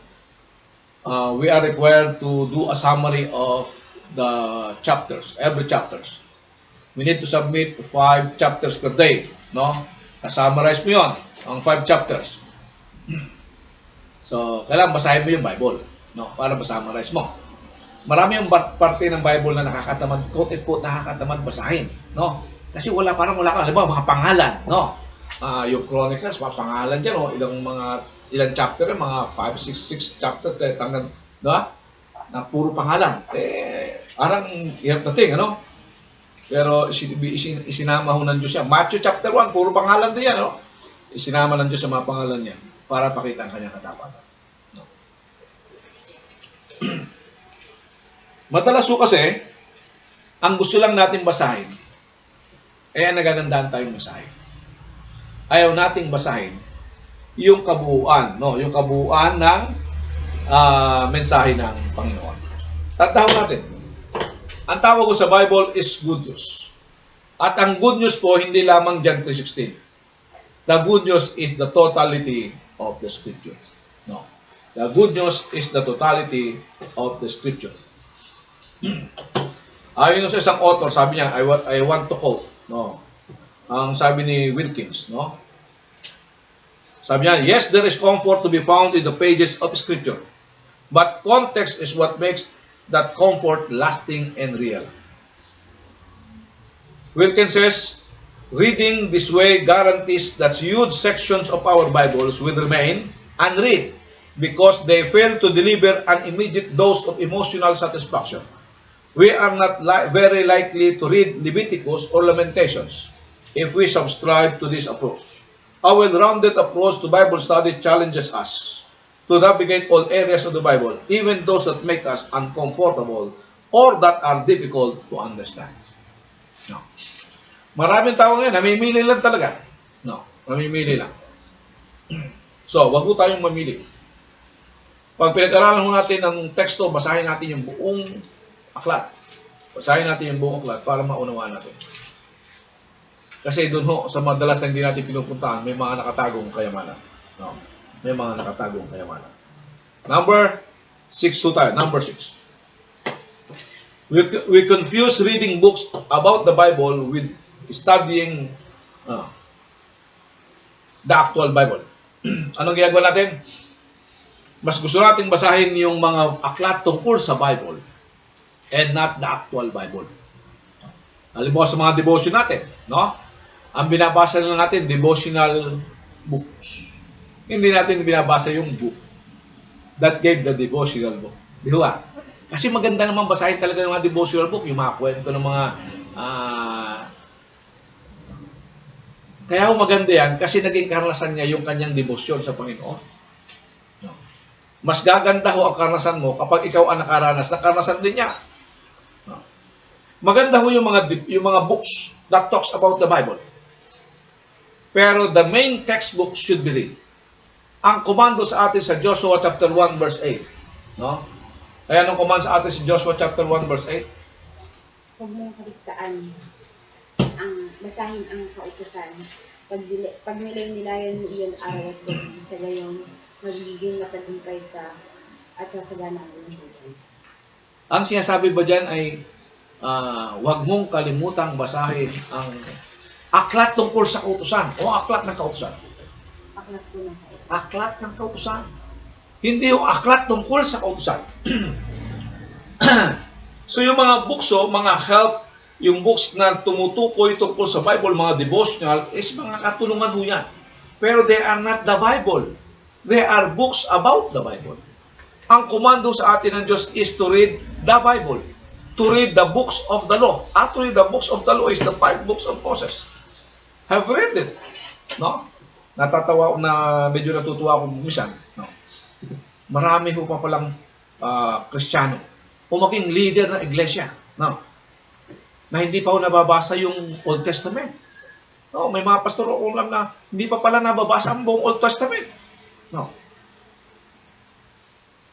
We are required to do a summary of the chapters, every chapters. We need to submit 5 chapters per day, no? Na-summarize mo yun, ang 5 chapters. So, kailangan basahin mo yung Bible, no? Para ma-summarize mo. Marami yung parte ng Bible na nakakatamad, quote-unquote, nakakatamad basahin, no? Kasi parang wala ka, halimbawa, mga pangalan, no? Yung Chronicles, mga pangalan dyan, no? Ilang chapter, mga 5, 6 chapter, tangan, no? Na puro pangalan. Parang hirap dating, ano? Pero isinama ho ng Diyos yan. Matthew chapter 1, puro pangalan din yan, no? Isinama ng Diyos sa mga pangalan niya para pakita ang kanyang katapatan. No? Madalas ho kasi, ang gusto lang natin basahin, kaya nagagandahan tayong basahin. Ayaw nating basahin yung kabuuan, no? Yung kabuuan ng mensahe ng Panginoon. Tandaan natin, ang tawag ko sa Bible is good news. At ang good news po, hindi lamang John 3:16. The good news is the totality of the Scripture. No. The good news is the totality of the Scripture. Ayon sa isang author, sabi niya, I want to quote, no. Ang sabi ni Wilkins, no. Sabi niya, yes, there is comfort to be found in the pages of Scripture, but context is what makes that comfort lasting and real. Wilkins says, reading this way guarantees that huge sections of our Bibles will remain unread because they fail to deliver an immediate dose of emotional satisfaction. We are not very likely to read Leviticus or Lamentations if we subscribe to this approach. Our well-rounded approach to Bible study challenges us to navigate all areas of the Bible, even those that make us uncomfortable or that are difficult to understand. No. Maraming tao ngayon, namimili lang talaga. No, namimili lang. So, wag po tayong mamili. Pag pinag-aralan mo natin ang teksto, basahin natin yung buong aklat. Basahin natin yung buong aklat para maunawaan natin. Kasi doon ho, sa madalas na hindi natin pinupuntahan, may mga nakatagong kayamanan. No, may mga nakatagong kayamanan. Number 6 ho tayo. Number 6. We confuse reading books about the Bible with studying the actual Bible. Anong ginagawa natin? Mas gusto natin basahin yung mga aklat tungkol sa Bible and not the actual Bible. Halimbawa sa mga devotion natin, no? Ang binabasa lang natin, devotional books. Hindi natin binabasa yung book that gave the devotional book. Di ba? Kasi maganda naman basahin talaga yung mga devotional book, yung mga kwento ng mga kaya maganda yan kasi naging karanasan niya yung kanyang debosyon sa Panginoon. No. Mas gaganda ho ang karanasan mo kapag ikaw ang nakaranas ng karanasan din niya. No. Maganda ho yung mga books that talks about the Bible. Pero the main textbook should be read. Ang komando sa atin sa Joshua chapter 1 verse 8. No? Kaya anong command sa atin sa Joshua chapter 1 verse 8? Huwag mong kaligtaan ang basahin ang kautusan. Pag nilay-nilayan mo iyon araw at gabi, sa gayon, magiging matagumpay ka at sasagana ang iyong buhay. Ang sinasabi ba dyan ay huwag mong kalimutang basahin ang aklat tungkol sa kautusan o aklat ng kautusan. Aklat ko na kayo. Aklat ng kautusan. Hindi yung aklat tungkol sa kautusan. So yung mga books, mga help, yung books na tumutukoy tungkol sa Bible, mga devotional, is mga katulungan ho yan. Pero they are not the Bible. They are books about the Bible. Ang komando sa atin ng Diyos is to read the Bible. To read the books of the law. Actually, the books of the law is the 5 books of Moses. Have read it. No? Natatawa na medyo natutuwa ako minsan. No? Marami ho pa palang Kristiyano o maging leader ng iglesia. No? Na hindi pa ho nababasa yung Old Testament. No, may mga pastor o lang na hindi pa pala nababasa ang buong Old Testament. No.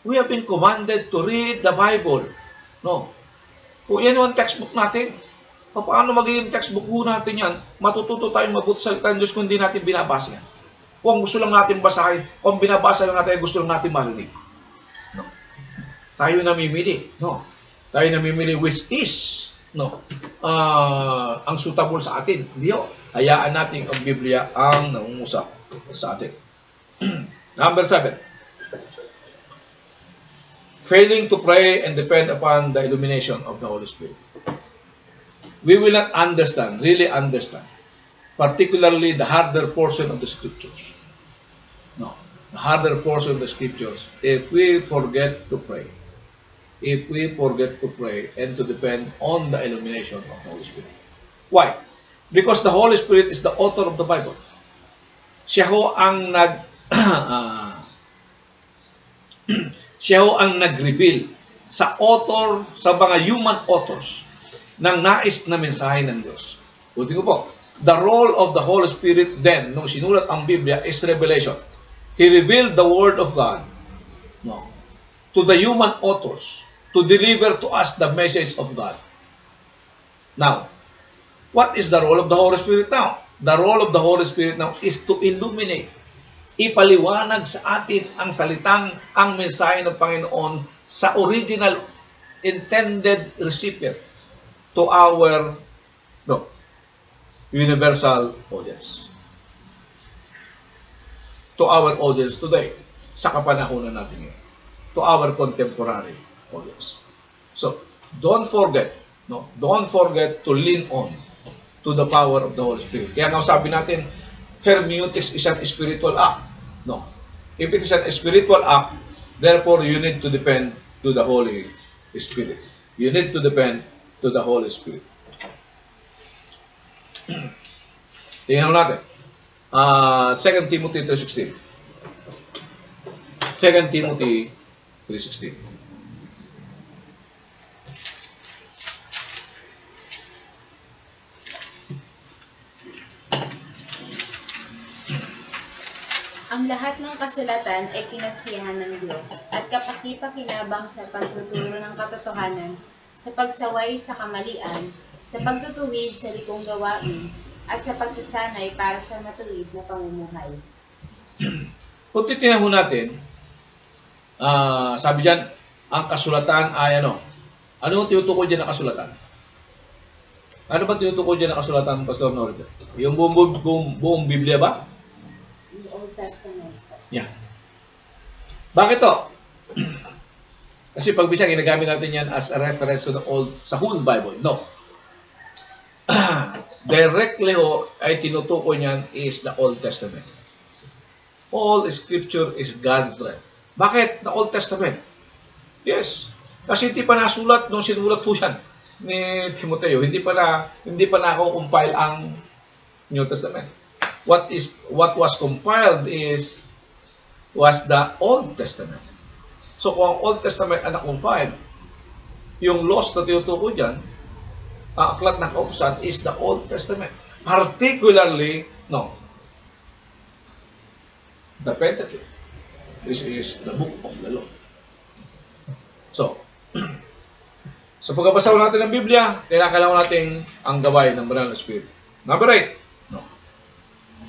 We have been commanded to read the Bible. No. Kung yan yung textbook natin, paano magiging textbook po natin yan? Matututo tayong mabuti sa salita ng Diyos kung hindi natin binabasa yan. Kung gusto lang natin basahin, kung binabasa lang natin, gusto lang natin marinig. No. Tayo namimili. No. Tayo namimili which is ang suitable sa atin. Hindi ho. Hayaan natin ang Biblia ang nangungusap sa atin. Number 7. failing to pray and depend upon the illumination of the Holy Spirit. We will not understand, really understand, particularly the harder portion of the Scriptures. No, the harder portion of the Scriptures, if we forget to pray. If we forget to pray and to depend on the illumination of the Holy Spirit. Why? Because the Holy Spirit is the author of the Bible. Siya ho ang siya ho ang nag-reveal sa author, sa mga human authors ng nais na mensahe ng Diyos. Ulitin ko po, the role of the Holy Spirit then, nung sinulat ang Biblia, is revelation. He revealed the Word of God to the human authors to deliver to us the message of God. Now, what is the role of the Holy Spirit now? The role of the Holy Spirit now is to illuminate, ipaliwanag sa atin ang salitang, ang mensahe ng Panginoon sa original intended recipient to our universal audience. To our audience today, sa kapanahunan natin ngayon. To our contemporary audience. So, don't forget to lean on to the power of the Holy Spirit. Kaya nga sabi natin, hermeneutics is an spiritual act. No. If it is a spiritual act, therefore you need to depend to the Holy Spirit. You need to depend to the Holy Spirit. Tingnan natin. 2 Timothy 3:16. 2 Timothy 3:16. Ang lahat ng kasulatan ay pinasiyahan ng Diyos at kapaki-pakinabang sa pagtuturo ng katotohanan, sa pagsaway sa kamalian, sa pagtutuwid sa likong gawain, at sa pagsasanay para sa matuwid na pamumuhay. Kung titingnan mo natin, sabi dyan, ang kasulatan ay ano? Ano ang tinutukoy dyan ng kasulatan? Ano ba tinutukoy dyan ng kasulatan, Pastor Norito? Yung buong Biblia ba? The Old Testament. Yan. Bakit to? Kasi pag bisang ginagamit natin yan as a reference to the sa whole Bible. No. Directly ay tinutukoy niyan is the Old Testament. All Scripture is God-breathed. Bakit the Old Testament? Yes. Kasi hindi pa nasulat nung sinulat po yan ni Timoteo. Hindi pa na-compile ang New Testament. What was compiled was the Old Testament. So kung ang Old Testament ang na-compile, yung laws na tinutukoy dyan, ang aklat ng kautusan is the Old Testament. Particularly, the Pentateuch. This is the book of the law. So, sa pagkabasa natin ng Biblia, kailangan natin ang gabay ng Banal na Espiritu. Number 8,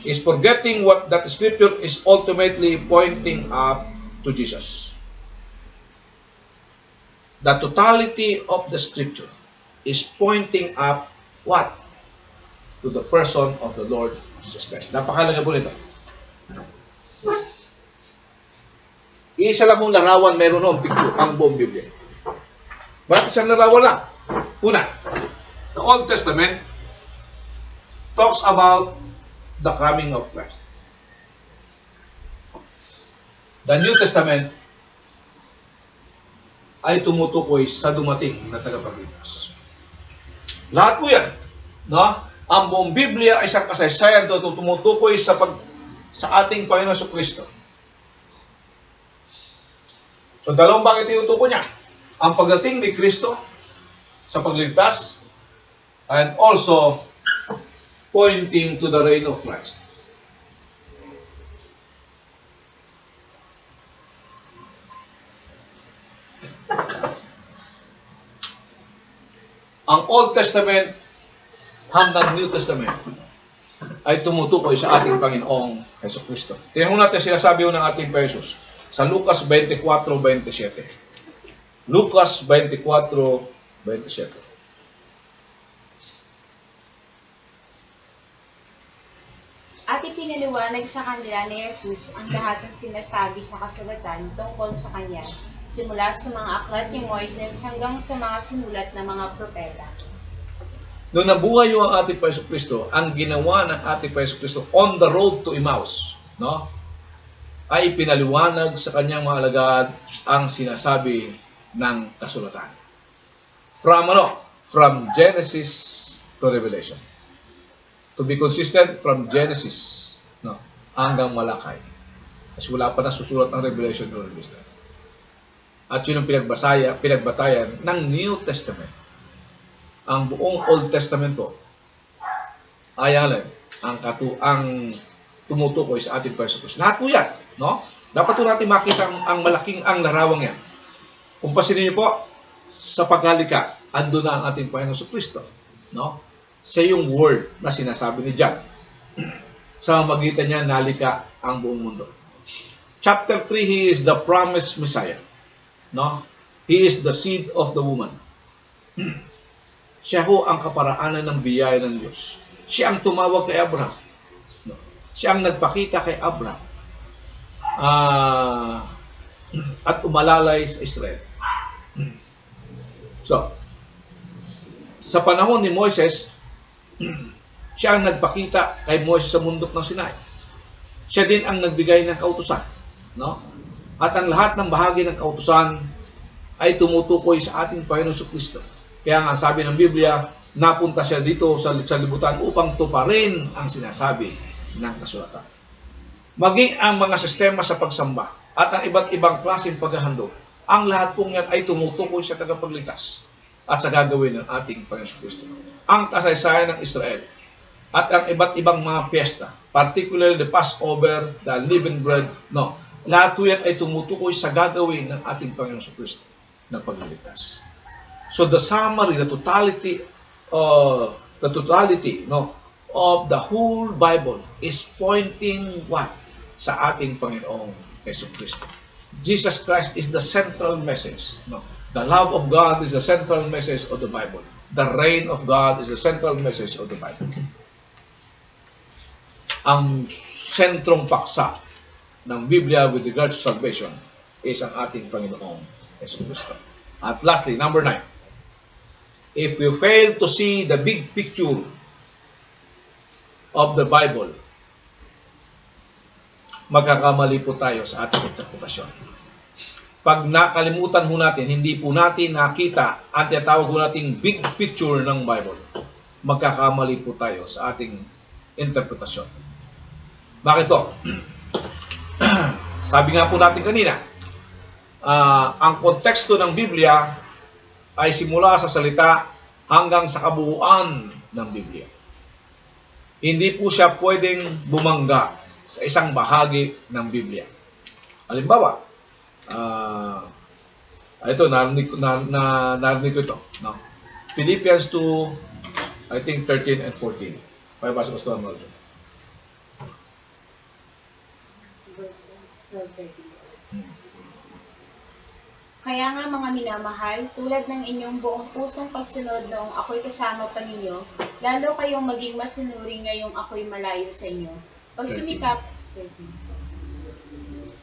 is forgetting what that Scripture is ultimately pointing up to Jesus. The totality of the Scripture is pointing up what? To the person of the Lord Jesus Christ. Napakalaga po nito. Isa lang mong larawan meron ng picture ang buong Biblia. Bakit isang larawan lang? Una, the Old Testament talks about the coming of Christ. The New Testament ay tumutukoy sa dumating na tagapagligtas. Lahat po yan, ang buong Biblia ay isang kasaysayan na tumutukoy sa ating Panginoon Jesucristo. So, dalawang bakit tinutukoy niya? Ang pagdating ni Kristo sa pagligtas and also pointing to the reign of Christ. Ang Old Testament hanggang New Testament ay tumutukoy sa ating Panginoong Jesucristo. Tingnan natin sinasabi ng ating Jesus sa Lucas 24:27. Lucas 24:27. At ipinaliwanag sa kanila ni Jesus ang lahat ng sinasabi sa kasulatan tungkol sa Kanya simula sa mga aklat ni Moises hanggang sa mga sinulat ng mga propeta. Nung nabuhay yung ating Panginoon Kristo, ang ginawa ng ating Panginoon Kristo on the road to Emmaus, no? Ay pinaliwanag sa kanyang mga alagad ang sinasabi ng kasulatan. From Genesis to Revelation. To be consistent from Genesis, no, hanggang Malakay. Kasi wala pa na susulat ng Revelation o Revelation. At yun ang pinagbatayan ng New Testament. Ang buong Old Testament po ay ang tumutukoy sa ating Panginoon. Lahat po yan, no? Dapat po natin makita ang malaking larawang yan. Kung pasinin niyo po, sa paghalika, ando na ang ating Panginoon Kristo, no? Sa yung word na sinasabi ni John. Sa magitan niya, nalika ang buong mundo. Chapter 3, He is the promised Messiah, no? He is the seed of the woman. Siya ho ang kaparaanan ng biyaya ng Diyos. Siya ang tumawag kay Abraham. Siya ang nagpakita kay Abraham. At umalalay sa Israel. So, sa panahon ni Moises, siya ang nagpakita kay Moises sa bundok ng Sinai. Siya din ang nagbigay ng kautusan. No? At ang lahat ng bahagi ng kautusan ay tumutukoy sa ating Panginoon Kristo. Kaya nga sabi ng Biblia, napunta siya dito sa libutan upang tuparin ang sinasabi ng kasulatan. Maging ang mga sistema sa pagsamba at ang iba't ibang klaseng paghahandog, ang lahat pong yan ay tumutukoy sa tagapagligtas at sa gagawin ng ating Panginoon Kristo. Ang kasaysayan ng Israel at ang iba't ibang mga piyesta, particularly the Passover, the Unleavened Bread, no, lahat po yan ay tumutukoy sa gagawin ng ating Panginoon Kristo na pagliligtas. So the summary, the totality, no, of the whole Bible is pointing what? Sa ating Panginoong Yesu Kristo. Jesus Christ is the central message. No? The love of God is the central message of the Bible. The reign of God is the central message of the Bible. Ang sentrong paksa ng Biblia with regard to salvation is ang ating Panginoong Yesu Kristo. At lastly, number 9. If you fail to see the big picture of the Bible, magkakamali po tayo sa ating interpretasyon. Pag nakalimutan ho natin, hindi po natin nakita at tinatawag ho nating big picture ng Bible, magkakamali po tayo sa ating interpretasyon. Bakit po? Sabi nga po natin kanina, ang konteksto ng Biblia ay simula sa salita hanggang sa kabuuan ng Biblia. Hindi po siya pwedeng bumangga sa isang bahagi ng Biblia. Halimbawa, ito, narinig ko ito. No? Philippians 2, I think 13 and 14. Pabasa ko sa mga ito. Verse 12-13. Kaya nga mga minamahal, tulad ng inyong buong pusong pagsunod noong ako'y kasama pa ninyo, lalo kayong maging masunuri ngayong ako'y malayo sa inyo. Pagsumikap,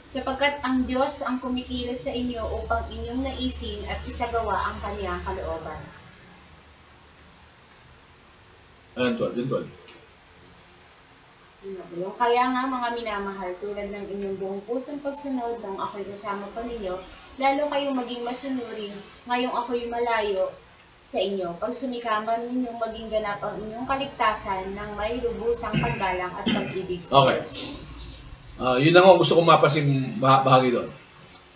sapagkat ang Diyos ang kumikilos sa inyo upang inyong naisin at isagawa ang kaniyang kalooban. Ayan, 12. Kaya nga mga minamahal, tulad ng inyong buong pusong pagsunod noong ako'y kasama pa ninyo, lalo kayong maging masunurin ngayong ako'y malayo sa inyo. Pagsumikaman ninyong maging ganap ang inyong kaligtasan ng may lubusang paggalang at pag-ibig sa Diyos. Yun lang ang gusto kong mapasin bahagi doon.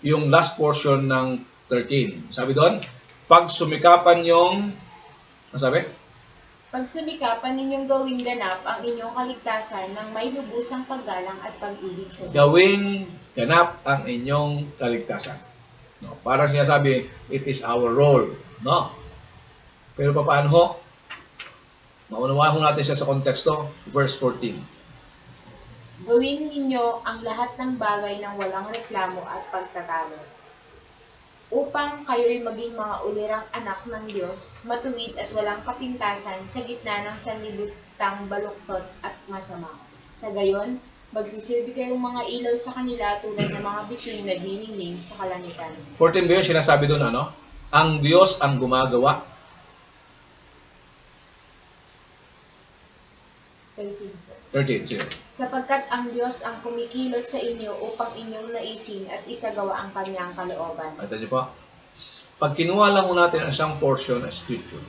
Yung last portion ng 13. Sabi doon, pagsumikapan yung, ano sabi? Pagsumikapan ninyong gawing ganap ang inyong kaligtasan ng may lubusang paggalang at pag-ibig sa Diyos. Gawing ganap ang inyong kaligtasan. No, parang sinasabi, it is our role. No? Pero paano ho? Maunawahan ho natin siya sa konteksto. Verse 14. Gawin ninyo ang lahat ng bagay ng walang reklamo at pagtatalo, upang kayo'y maging mga ulirang anak ng Diyos, matuwid at walang kapintasan sa gitna ng sanlibutan baluktot at masama. Sa gayon, Magsisilbi kayong mga ilaw sa kanila tulad ng mga bituin na diningning sa kalangitan. 14 ba yun sinasabi doon, ano? Ang Diyos ang gumagawa. 13. 13, sige. Sapagkat ang Diyos ang kumikilos sa inyo upang inyong naisin at isagawa ang kanyang kalooban. Kita niyo po? Pag kinuha lang mo natin ang isang portion ng scripture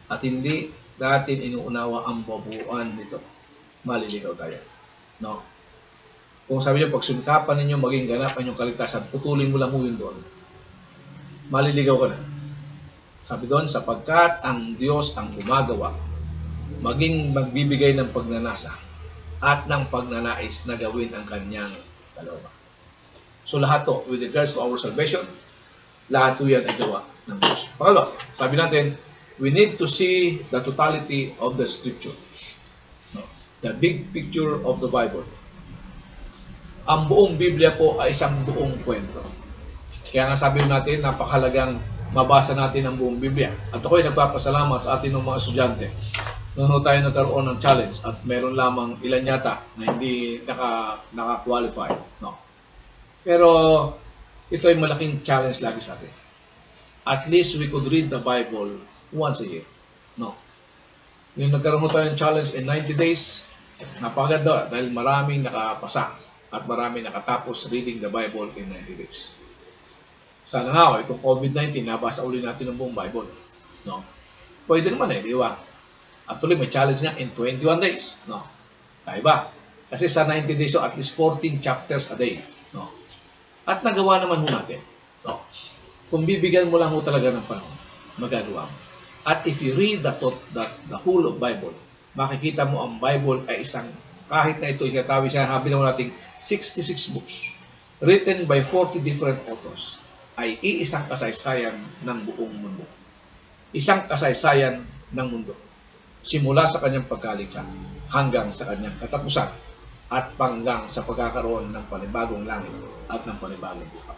at hindi natin inuunawa ang babuuan nito, maliligaw tayo. No? Kung sabi niyo, pag sumikapan ninyo maging ganap ang inyong kaligtasan, putulin mo lang mo yun doon. Maliligaw ka na. Sabi doon, sapagkat ang Diyos ang gumagawa, maging magbibigay ng pagnanasa at ng pagnanais na gawin ang kanyang kalooban. So lahat to, with regards to our salvation, lahat to yan ay gawa ng Diyos. Pangalawa, sabi natin, we need to see the totality of the scripture. No? The big picture of the Bible. Ang buong Biblia po ay isang buong kwento. Kaya nga sabi natin, napakahalagang mabasa natin ang buong Biblia. At ako'y nagpapasalamat sa atin ng mga estudyante. Noon tayo nagkaroon ng challenge at meron lamang ilan yata na hindi naka-qualify. No? Pero ito ay malaking challenge lagi sa atin. At least we could read the Bible once a year. No? Yung nagkaroon tayo ng challenge in 90 days, napakaganda dahil maraming nakapasa at maraming nakatapos reading the Bible in 90 days. Sana nga, itong COVID-19, nabasa uli natin ang buong Bible. No? Pwede naman di ba? At tuloy, may challenge niya in 21 days. No? Kaiba. Kasi sa 90 days, so at least 14 chapters a day. No? At nagawa naman mo natin. No? Kung bibigyan mo lang mo talaga ng panahon, magagawa mo. At if you read the whole of Bible, makikita mo ang Bible ay isang, kahit na ito isatawi siya, habi naman natin 66 books, written by 40 different authors, ay iisang kasaysayan ng buong mundo. Isang kasaysayan ng mundo. Simula sa kanyang pagkalikha hanggang sa kanyang katapusan at hanggang sa pagkakaroon ng panibagong langit at ng panibagong buhay.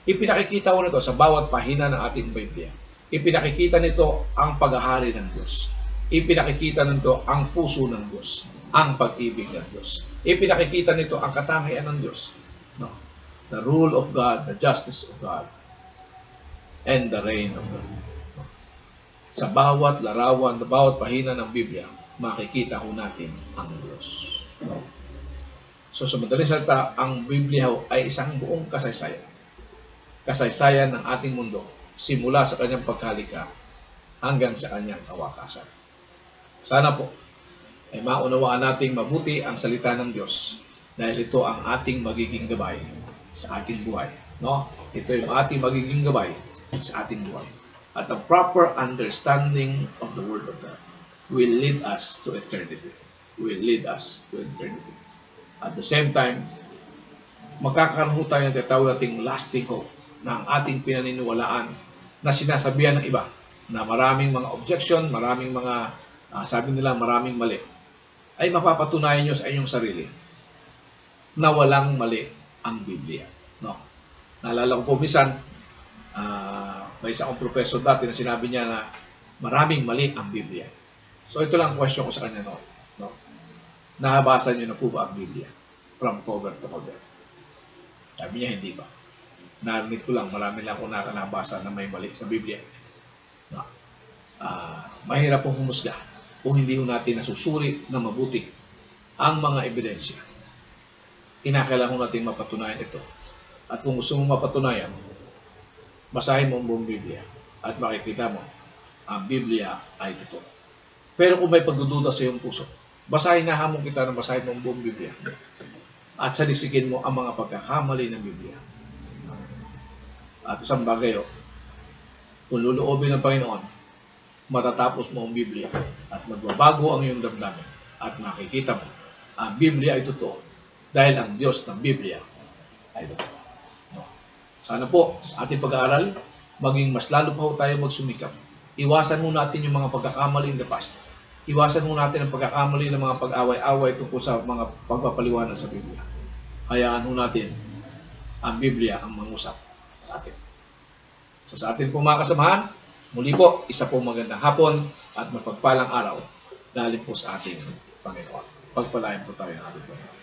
Ipinakikita ko nito sa bawat pahina ng ating Biblia. Ipinakikita nito ang paghahari ng Diyos. Ipinakikita nito ang puso ng Diyos, ang pag-ibig ng Diyos. Ipinakikita nito ang katangian ng Diyos. No? The rule of God, the justice of God, and the reign of God. Sa bawat larawan, sa bawat pahina ng Biblia, makikita ho natin ang Diyos. So sa madaling salita, ang Biblia ho ay isang buong kasaysayan. Kasaysayan ng ating mundo, simula sa kanyang pagkalika hanggang sa kanyang kawakasan. Sana po ay maunawaan nating mabuti ang salita ng Diyos dahil ito ang ating magiging gabay sa ating buhay. No? Ito yung ating magiging gabay sa ating buhay. At ang proper understanding of the Word of God will lead us to eternity. Will lead us to eternity. At the same time, magkakaroon tayo ng tatawag nating lasting hope na ang ating pinaniniwalaan na sinasabihan ng iba na maraming mga objection, maraming mga, sabi nila maraming mali, ay mapapatunayan nyo sa inyong sarili na walang mali ang Biblia. No? Naalala ko po minsan, may isa akong professor dati na sinabi niya na maraming mali ang Biblia. So ito lang ang question ko sa kanya. No? Nabasa niyo na po ba ang Biblia? From cover to cover. Sabi niya, hindi pa. Narinig ko lang, marami lang akong nakanabasa na may mali sa Biblia. No? Mahirap pong humusga kung hindi natin nasusuri na mabuti ang mga ebidensya. Kinakailangan natin mapatunayan ito. At kung gusto mong mapatunayan, basahin mo ang buong Biblia at makikita mo ang Biblia ay totoo. Pero kung may pagdududa sa iyong puso, basahin na hamon kita na basahin mo ang buong Biblia at saliksikin mo ang mga pagkakamali ng Biblia. At isang bagay, kung luluobin ng Panginoon, matatapos mo ang Biblia at magbabago ang iyong damdamin at makikita mo ang Biblia ay totoo dahil ang Diyos ng Biblia ay totoo. Sana po sa ating pag-aaral, maging mas lalo pa tayo magsumikap. Iwasan mo natin yung mga pagkakamali in the past. Iwasan mo natin ang pagkakamali ng mga pag-away-away tungkol sa mga pagpapaliwanag sa Biblia. Hayaan mo natin ang Biblia ang mangusap sa atin. So sa ating po mga kasamahan, muli po, isa po magandang hapon at mapagpalang araw dahil po sa ating Panginoon. Pagpalain po tayo ng ating Panginoon.